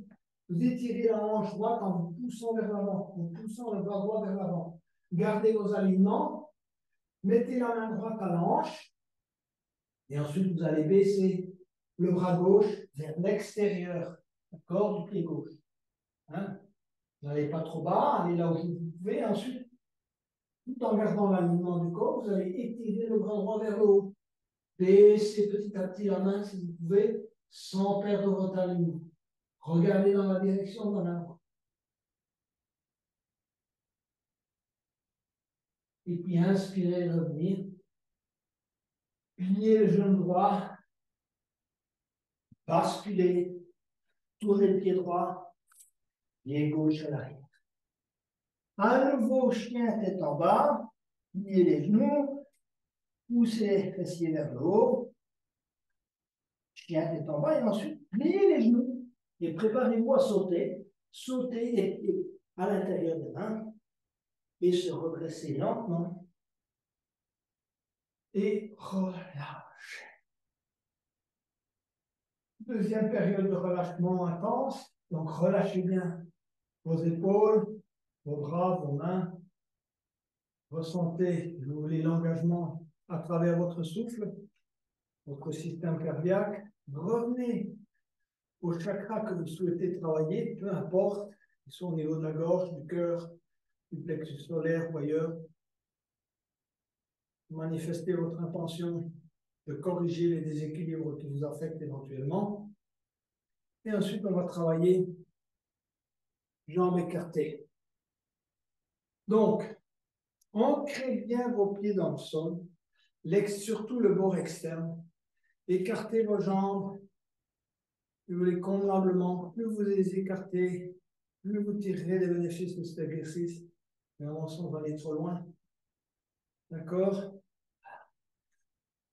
vous étirez la hanche droite en vous poussant vers l'avant, en poussant le bras droit vers l'avant. Gardez vos alignements, mettez la main droite à la hanche, et ensuite vous allez baisser le bras gauche vers l'extérieur, d'accord, du pied gauche. Hein? Vous n'allez pas trop bas, allez là où vous pouvez. Ensuite, tout en gardant l'alignement du corps, vous allez étirer le bras droit vers le haut. Baissez petit à petit la main si vous pouvez, sans perdre votre alignement. Regardez dans la direction de la main droite. Et puis inspirez, revenir. Pliez le genou droit. Basculez. Tournez le pied droit. Pied gauche à l'arrière. À nouveau, chien tête en bas. Pliez les genoux. Poussez les fessiers vers le haut. Chien tête en bas. Et ensuite, pliez les genoux. Et préparez-vous à sauter. Sauter les pieds à l'intérieur des mains. Et se redresser lentement. Et relâchez. Deuxième période de relâchement intense. Donc, relâchez bien vos épaules, vos bras, vos mains. Ressentez, si vous voulez, l'engagement à travers votre souffle, votre système cardiaque. Revenez au chakra que vous souhaitez travailler, peu importe, qu'ils sont au niveau de la gorge, du cœur, du plexus solaire ou ailleurs. Manifestez votre intention de corriger les déséquilibres qui vous affectent éventuellement. Et ensuite, on va travailler jambes écartées. Donc, ancrez bien vos pieds dans le sol, surtout le bord externe. Écartez vos jambes, vous les convenablement. Plus vous les écartez, plus vous tirerez les bénéfices de cet exercice. Mais on va aller trop loin. D'accord?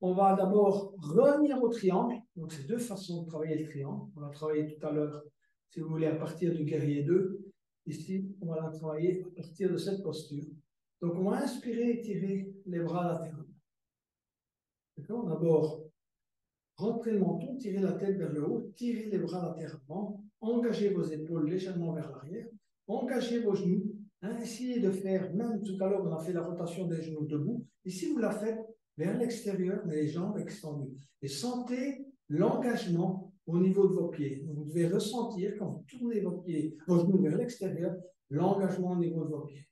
On va d'abord revenir au triangle. Donc, c'est deux façons de travailler le triangle. On va travailler tout à l'heure, si vous voulez, à partir du guerrier 2. Ici, on va la travailler à partir de cette posture. Donc, on va inspirer et tirer les bras latéralement. D'accord? D'abord, rentrez le menton, tirez la tête vers le haut, tirez les bras latéralement, engagez vos épaules légèrement vers l'arrière, engagez vos genoux. Hein, essayez de faire, même tout à l'heure, on a fait la rotation des genoux debout. Ici, vous la faites vers l'extérieur, mais les jambes extendues. Et sentez l'engagement au niveau de vos pieds. Donc, vous devez ressentir, quand vous tournez vos pieds, vos genoux vers l'extérieur, l'engagement au niveau de vos pieds.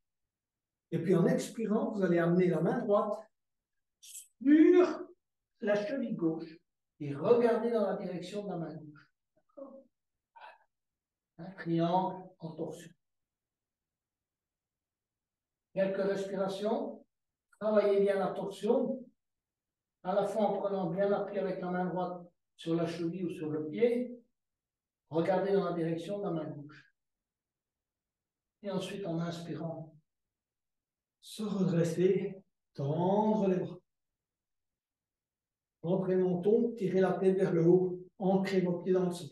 Et puis, en expirant, vous allez amener la main droite sur la cheville gauche et regardez dans la direction de la main gauche. Un triangle en torsion. Quelques respirations. Travaillez bien la torsion, à la fois en prenant bien appui avec la main droite sur la cheville ou sur le pied. Regardez dans la direction de la main gauche. Et ensuite, en inspirant, se redresser, tendre les bras. Rentrez le menton, tirez la tête vers le haut, ancrez vos pieds dans le sol.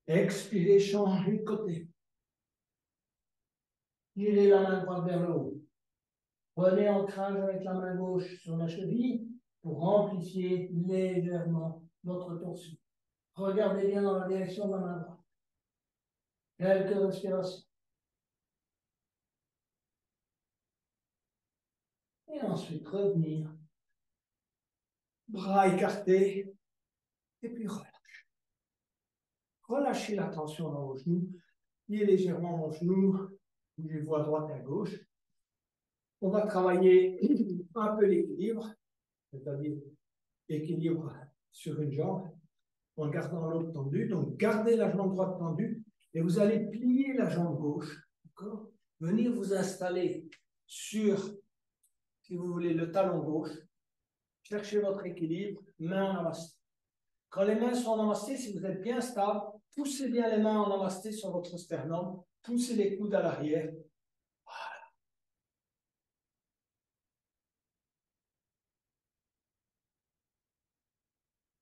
Expirez, changez de côté. Tirez la main droite vers le haut. Prenez ancrage avec la main gauche sur la cheville pour amplifier légèrement votre torsion. Regardez bien dans la direction de la main droite. Quelques respirations. Et ensuite, revenir. Bras écartés. Et puis relâchez. Relâchez la tension dans vos genoux. Liez légèrement vos genoux. Bougez-vous à droite et à gauche. On va travailler un peu l'équilibre, c'est-à-dire l'équilibre sur une jambe en gardant l'autre tendue. Donc, gardez la jambe droite tendue et vous allez plier la jambe gauche. Venir vous installer sur, si vous voulez, le talon gauche. Cherchez votre équilibre, main en namasté. Quand les mains sont en namasté, si vous êtes bien stable, poussez bien les mains en namasté sur votre sternum, poussez les coudes à l'arrière. Voilà.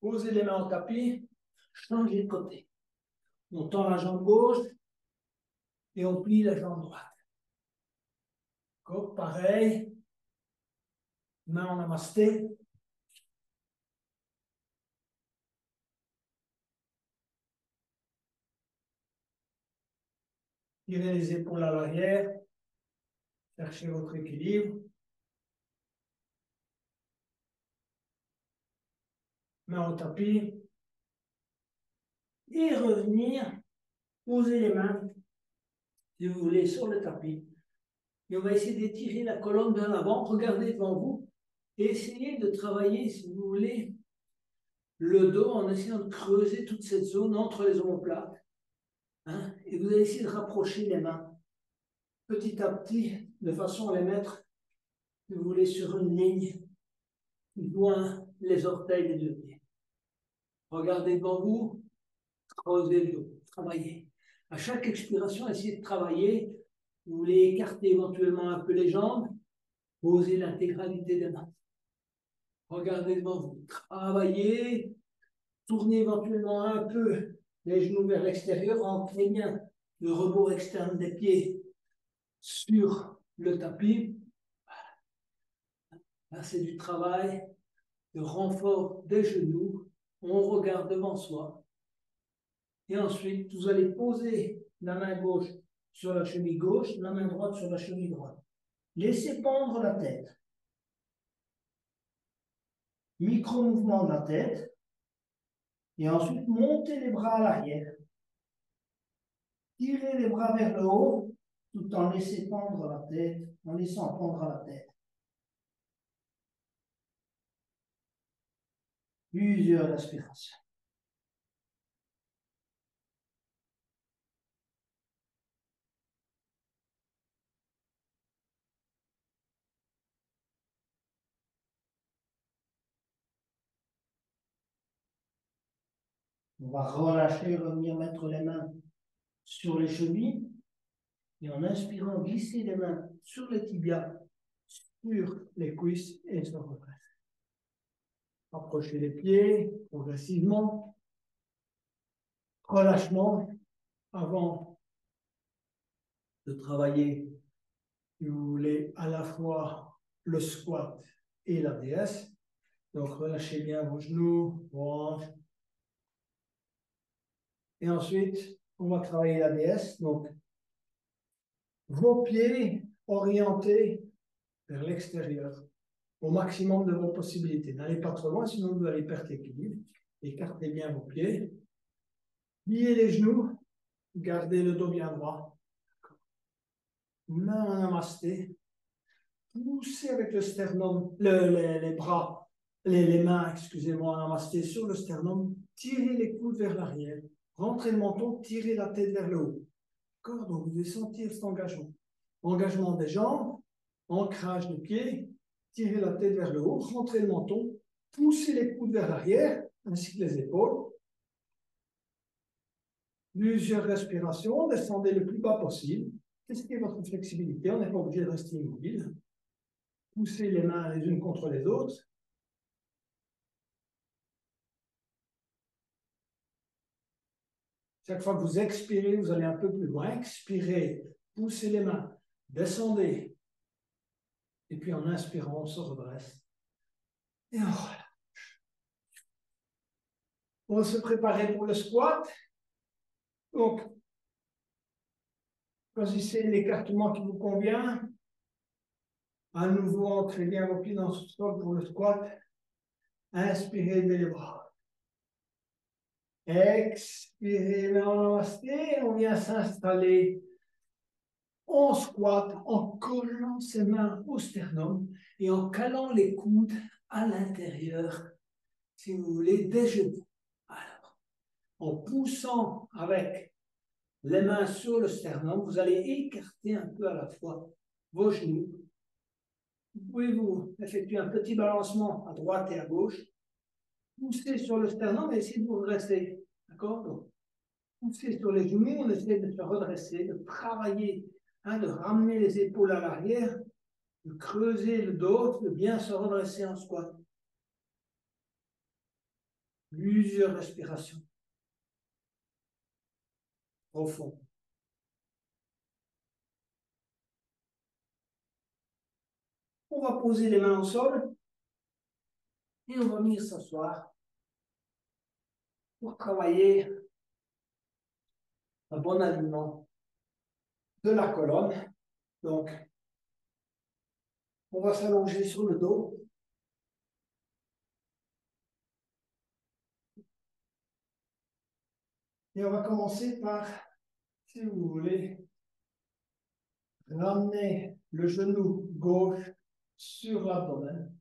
Posez les mains au tapis, changez de côté. On tend la jambe gauche et on plie la jambe droite. Pareil, main en namasté. Tirez les épaules à l'arrière. Cherchez votre équilibre. Main au tapis. Et revenir, poser les mains, si vous voulez, sur le tapis. Et on va essayer d'étirer la colonne vers l'avant. Regardez devant vous. Et essayez de travailler, si vous voulez, le dos en essayant de creuser toute cette zone entre les omoplates. Hein, et vous allez essayer de rapprocher les mains petit à petit, de façon à les mettre, si vous voulez, sur une ligne qui joint les orteils des deux pieds. Regardez devant vous, creusez le dos, travaillez. À chaque expiration, essayez de travailler. Vous voulez écarter éventuellement un peu les jambes, posez l'intégralité des mains. Regardez devant vous, travaillez, tournez éventuellement un peu les genoux vers l'extérieur, ancrez bien le rebord externe des pieds sur le tapis. Là, c'est du travail de renfort des genoux. On regarde devant soi. Et ensuite, vous allez poser la main gauche sur la cheville gauche, la main droite sur la cheville droite. Laissez pendre la tête. Micro-mouvement de la tête. Et ensuite, montez les bras à l'arrière. Tirez les bras vers le haut, tout en laissant pendre la tête, en laissant pendre la tête. Plusieurs respirations. On va relâcher, revenir mettre les mains sur les chevilles. Et en inspirant, glisser les mains sur les tibias, sur les cuisses et se redresser. Approchez les pieds progressivement. Relâchement avant de travailler, si vous voulez, à la fois le squat et la l'ADS. Donc relâchez bien vos genoux, vos hanches. Et ensuite, on va travailler la l'ADS. Donc, vos pieds orientés vers l'extérieur au maximum de vos possibilités. N'allez pas trop loin, sinon vous allez perdre l'équilibre. Écartez bien vos pieds. Pliez les genoux. Gardez le dos bien droit. Main en namasté. Poussez avec le sternum, les bras les mains, excusez-moi, namasté sur le sternum, tirez les coudes vers l'arrière, rentrez le menton, tirez la tête vers le haut. D'accord? Donc vous devez sentir cet engagement. Engagement des jambes, ancrage des pieds, tirez la tête vers le haut, rentrez le menton, poussez les coudes vers l'arrière, ainsi que les épaules. Plusieurs respirations, descendez le plus bas possible. Testez votre flexibilité, on n'est pas obligé de rester immobile. Poussez les mains les unes contre les autres. Chaque fois que vous expirez, vous allez un peu plus loin. Expirez, poussez les mains, descendez. Et puis en inspirant, on se redresse. Et on relâche. On va se préparer pour le squat. Donc, choisissez l'écartement qui vous convient. À nouveau, entrez bien vos pieds dans le sol pour le squat. Inspirez, levez les bras. Expirez, namasté. On vient s'installer en squat en collant ses mains au sternum et en calant les coudes à l'intérieur, si vous voulez, des genoux. Alors, en poussant avec les mains sur le sternum, vous allez écarter un peu à la fois vos genoux. Vous pouvez vous effectuer un petit balancement à droite et à gauche. Poussez sur le sternum et essayez de vous redresser. D'accord? Donc, poussez sur les genoux, on essaie de se redresser, de travailler, de ramener les épaules à l'arrière, de creuser le dos, de bien se redresser en squat. Plusieurs respirations. Profond. On va poser les mains au sol et on va venir s'asseoir pour travailler un bon alignement de la colonne. Donc, on va s'allonger sur le dos. Et on va commencer par, si vous voulez, ramener le genou gauche sur l'abdomen.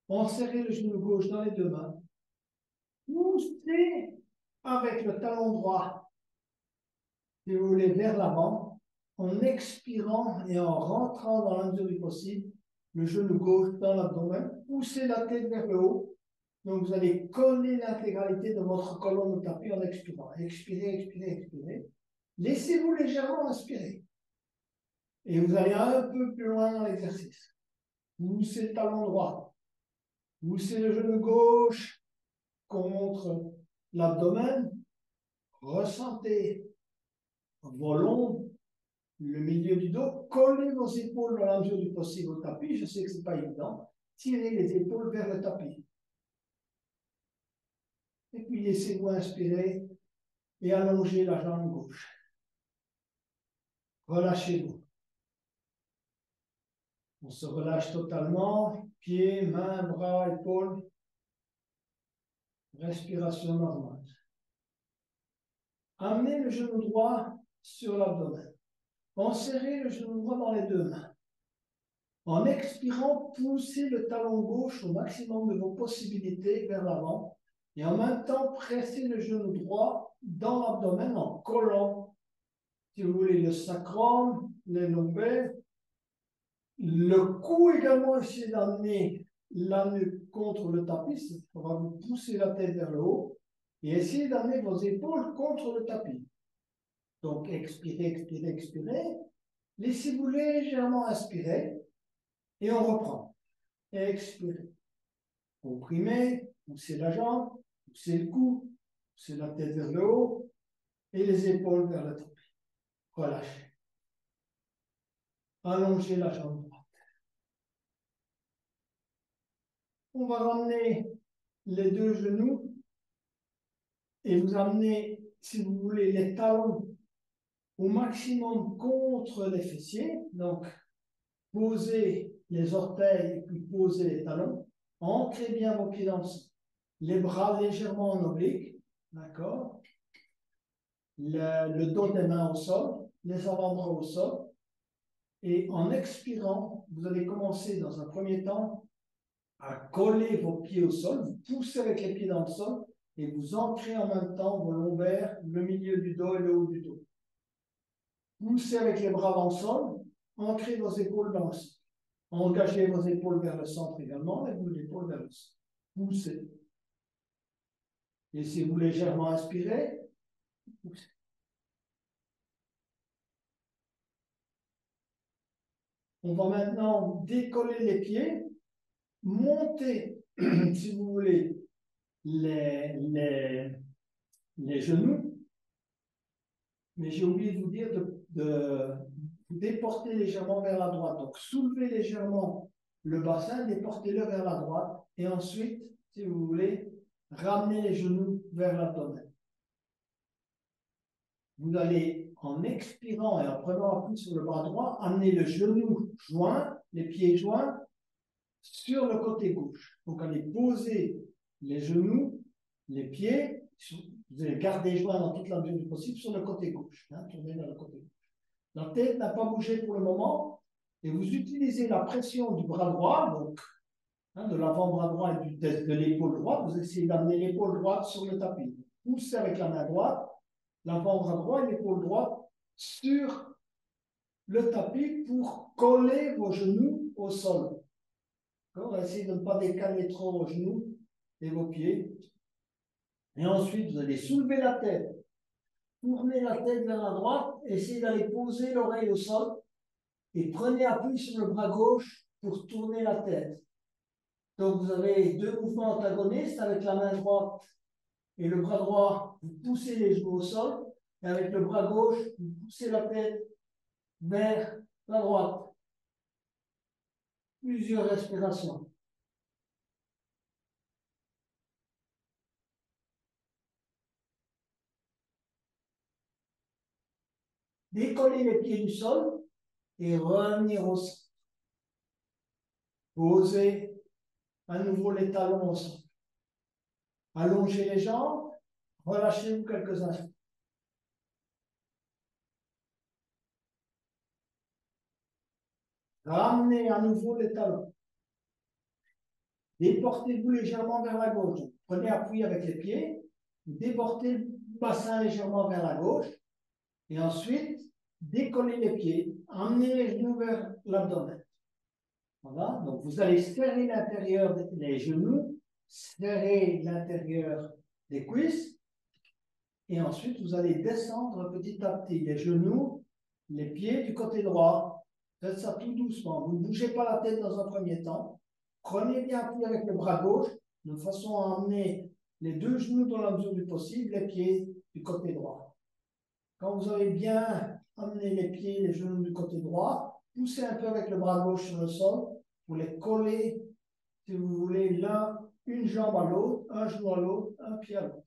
Enserrer le genou gauche dans les deux mains. Poussez avec le talon droit, si vous voulez, vers l'avant, en expirant et en rentrant dans la mesure du possible, le genou gauche dans l'abdomen. Poussez la tête vers le haut. Donc, vous allez coller l'intégralité de votre colonne au tapis en expirant. Expirez, expirez, expirez. Laissez-vous légèrement inspirer. Et vous allez un peu plus loin dans l'exercice. Poussez le talon droit. Poussez le genou gauche contre l'abdomen. Ressentez vos lombes, le milieu du dos. Collez vos épaules dans la mesure du possible au tapis. Je sais que ce n'est pas évident. Tirez les épaules vers le tapis. Et puis laissez-vous inspirer et allongez la jambe gauche. Relâchez-vous. On se relâche totalement. Pieds, mains, bras, épaules. Respiration normale. Amenez le genou droit sur l'abdomen. Enserrez le genou droit dans les deux mains. En expirant, poussez le talon gauche au maximum de vos possibilités vers l'avant. Et en même temps, pressez le genou droit dans l'abdomen en collant, si vous voulez, le sacrum, les lombaires. Le cou également, essayez d'amener la nuque contre le tapis. On va vous pousser la tête vers le haut. Et essayez d'amener vos épaules contre le tapis. Donc, expirez, expirez, expirez. Laissez-vous légèrement inspirer. Et on reprend. Expirez. Comprimez, poussez la jambe, poussez le cou, poussez la tête vers le haut et les épaules vers le tapis. Relâchez. Allongez la jambe droite. On va ramener les deux genoux et vous amener, si vous voulez, les talons au maximum contre les fessiers. Donc, posez les orteils et puis posez les talons. Ancrez bien vos pieds dans le sol. Les bras légèrement en oblique. D'accord? Le dos des mains au sol, les avant-bras au sol. Et en expirant, vous allez commencer dans un premier temps à coller vos pieds au sol, vous poussez avec les pieds dans le sol et vous ancrez en même temps vos lombaires, le milieu du dos et le haut du dos. Poussez avec les bras dans le sol, ancrez vos épaules dans le sol. Engagez vos épaules vers le centre également et vos épaules vers le centre. Poussez. Laissez-vous légèrement inspirer. Poussez. On va maintenant décoller les pieds, monter, si vous voulez, les genoux. Mais j'ai oublié de vous dire de vous déporter légèrement vers la droite. Donc, soulevez légèrement le bassin, déportez-le vers la droite. Et ensuite, si vous voulez, ramenez les genoux vers l'abdomen. Vous allez, en expirant et en prenant appui sur le bras droit, amener le genou joint, les pieds joints, sur le côté gauche. Donc, allez poser les genoux, les pieds, vous allez garder joints dans toute la mesure du possible sur le côté gauche. Tournez vers le côté gauche. La tête n'a pas bougé pour le moment, et vous utilisez la pression du bras droit, donc de l'avant-bras droit et de l'épaule droite, vous essayez d'amener l'épaule droite sur le tapis. Poussez avec la main droite, l'avant-bras droit et l'épaule droite sur le tapis pour coller vos genoux au sol. Essayez de ne pas décaler trop vos genoux et vos pieds. Et ensuite, vous allez soulever la tête. Tournez la tête vers la droite, essayez d'aller poser l'oreille au sol et prenez appui sur le bras gauche pour tourner la tête. Donc, vous avez deux mouvements antagonistes avec la main droite et le bras droit, vous poussez les genoux au sol, et avec le bras gauche, vous poussez la tête vers la droite. Plusieurs respirations. Décoller les pieds du sol et revenir au sol. Posez à nouveau les talons au sol. Allongez les jambes, relâchez-vous quelques instants. Ramenez à nouveau les talons. Déportez-vous légèrement vers la gauche. Prenez appui avec les pieds. Déportez le bassin légèrement vers la gauche. Et ensuite, décollez les pieds. Amenez les genoux vers l'abdomen. Voilà. Donc, vous allez serrer l'intérieur des genoux, serrer l'intérieur des cuisses. Et ensuite, vous allez descendre petit à petit les genoux, les pieds du côté droit. Faites ça tout doucement. Vous ne bougez pas la tête dans un premier temps. Prenez bien appui avec le bras gauche, de façon à emmener les deux genoux dans la mesure du possible, les pieds du côté droit. Quand vous avez bien amené les pieds, les genoux du côté droit, poussez un peu avec le bras gauche sur le sol pour les coller, si vous voulez, une jambe à l'autre, un genou à l'autre, un pied à l'autre.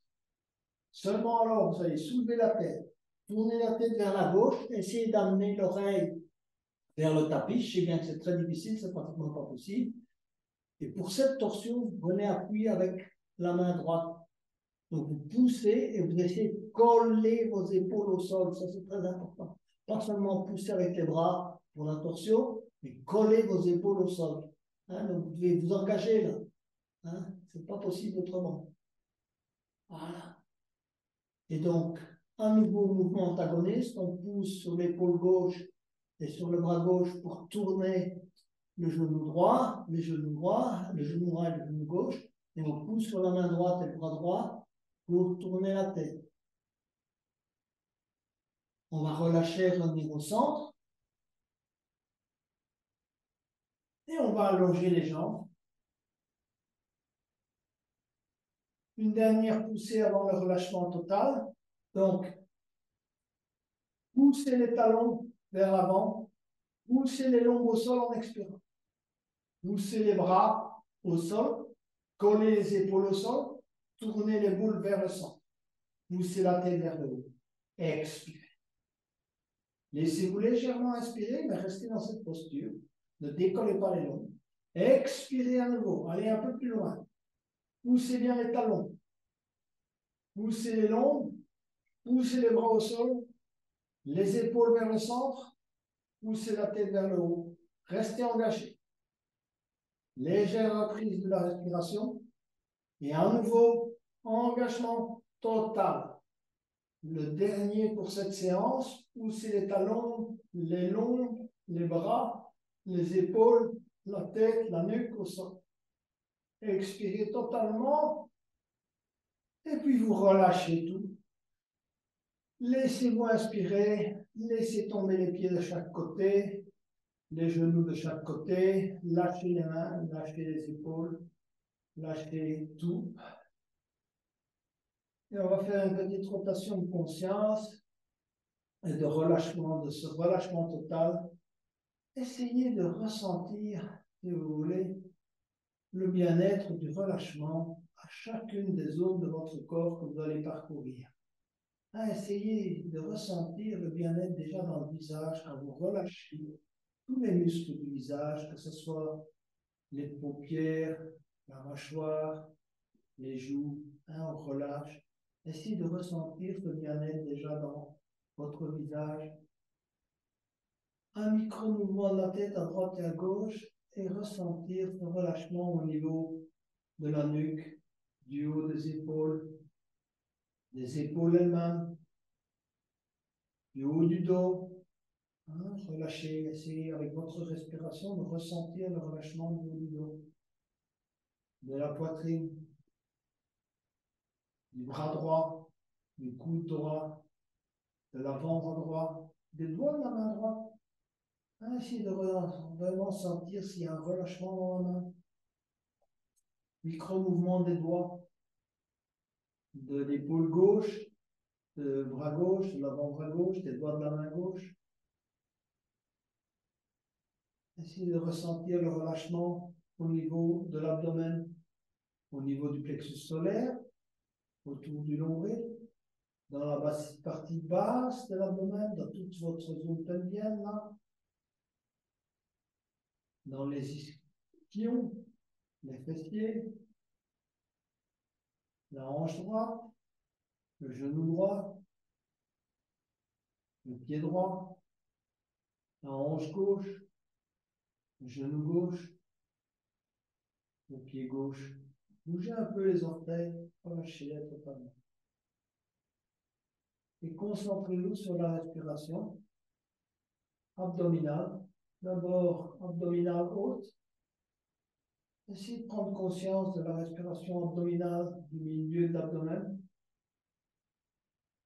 Seulement alors, vous allez soulever la tête, tourner la tête vers la gauche, essayez d'amener l'oreille vers le tapis. Je sais bien que c'est très difficile, c'est pratiquement pas possible. Et pour cette torsion, vous prenez appui avec la main droite. Donc vous poussez et vous essayez de coller vos épaules au sol. Ça, c'est très important. Pas seulement pousser avec les bras pour la torsion, mais coller vos épaules au sol. Donc vous devez vous engager là. C'est pas possible autrement. Voilà. Et donc, un nouveau mouvement antagoniste. On pousse sur l'épaule gauche et sur le bras gauche pour tourner le genou droit, le genou droit, le genou droit et le genou gauche, et on pousse sur la main droite et le bras droit pour tourner la tête. On va relâcher, revenir au centre, et on va allonger les jambes. Une dernière poussée avant le relâchement total. Donc, poussez les talons vers l'avant, poussez les lombes au sol en expirant. Poussez les bras au sol, collez les épaules au sol, tournez les boules vers le centre. Poussez la tête vers le haut. Expirez. Laissez-vous légèrement inspirer, mais restez dans cette posture. Ne décollez pas les lombes. Expirez à nouveau. Allez un peu plus loin. Poussez bien les talons. Poussez les lombes. Poussez les bras au sol. Les épaules vers le centre. Poussez la tête vers le haut. Restez engagé. légère reprise de la respiration et à nouveau engagement total. Le dernier pour cette séance, poussez les talons, les longs, les bras, les épaules, la tête, la nuque au sol. Expirez totalement et puis vous relâchez tout. Laissez-vous inspirer, laissez tomber les pieds de chaque côté, les genoux de chaque côté, lâchez les mains, lâchez les épaules, lâchez tout. Et on va faire une petite rotation de conscience et de relâchement, de ce relâchement total. Essayez de ressentir, si vous voulez, le bien-être du relâchement à chacune des zones de votre corps que vous allez parcourir. Essayez de ressentir le bien-être déjà dans le visage quand vous relâchez tous les muscles du visage, que ce soit les paupières, la mâchoire, les joues, on relâche. Essayez de ressentir ce bien-être déjà dans votre visage. Un micro-mouvement de la tête à droite et à gauche et ressentir ce relâchement au niveau de la nuque, du haut des épaules elles-mêmes, du haut du dos. Relâchez, essayez avec votre respiration de ressentir le relâchement du haut du dos, de la poitrine, du bras droit, du coude droit, de l'avant-bras droit, des doigts de la main droite. Essayez de vraiment sentir s'il y a un relâchement dans la main. Micro-mouvement des doigts, de l'épaule gauche, de bras gauche, de l'avant-bras gauche, des doigts de la main gauche. Essayez de ressentir le relâchement au niveau de l'abdomen, au niveau du plexus solaire, autour du nombril, dans la partie basse de l'abdomen, dans toute votre zone pelvienne, là, dans les ischions, les fessiers, la hanche droite, le genou droit, le pied droit, la hanche gauche, le genou gauche, le pied gauche. Bougez un peu les orteils, relâchez-les totalement. Et concentrez-vous sur la respiration abdominale. D'abord, abdominale haute. Essayez de prendre conscience de la respiration abdominale du milieu de l'abdomen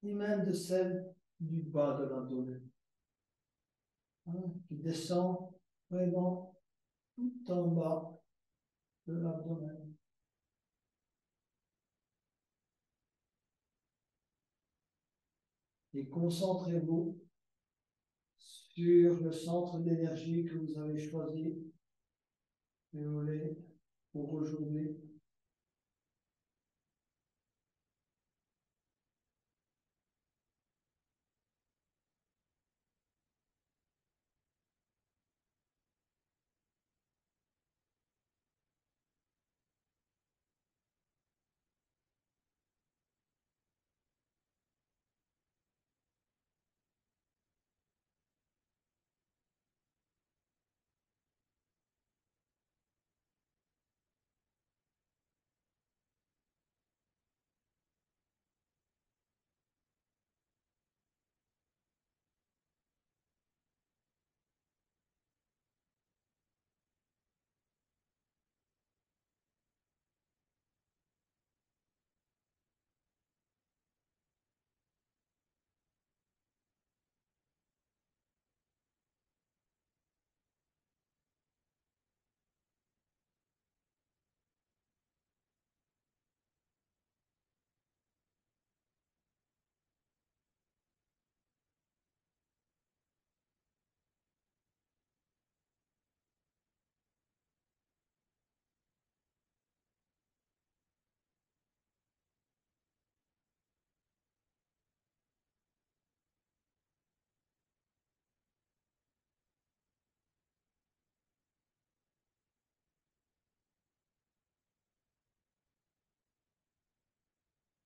et même de celle du bas de l'abdomen, qui descend vraiment tout en bas de l'abdomen. Et concentrez-vous sur le centre d'énergie que vous avez choisi pour aujourd'hui.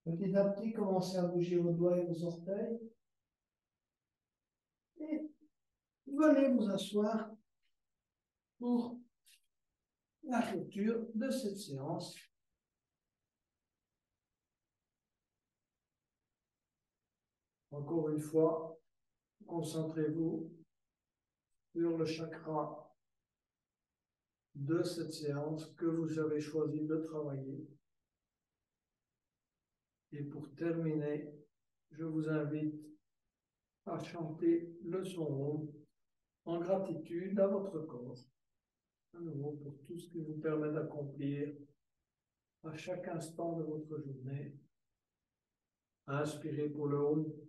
Petit à petit, commencez à bouger vos doigts et vos orteils. Et venez vous asseoir pour la clôture de cette séance. Encore une fois, concentrez-vous sur le chakra de cette séance que vous avez choisi de travailler. Et pour terminer, je vous invite à chanter le son en gratitude à votre corps, à nouveau pour tout ce qui vous permet d'accomplir à chaque instant de votre journée. Inspirez pour le haut.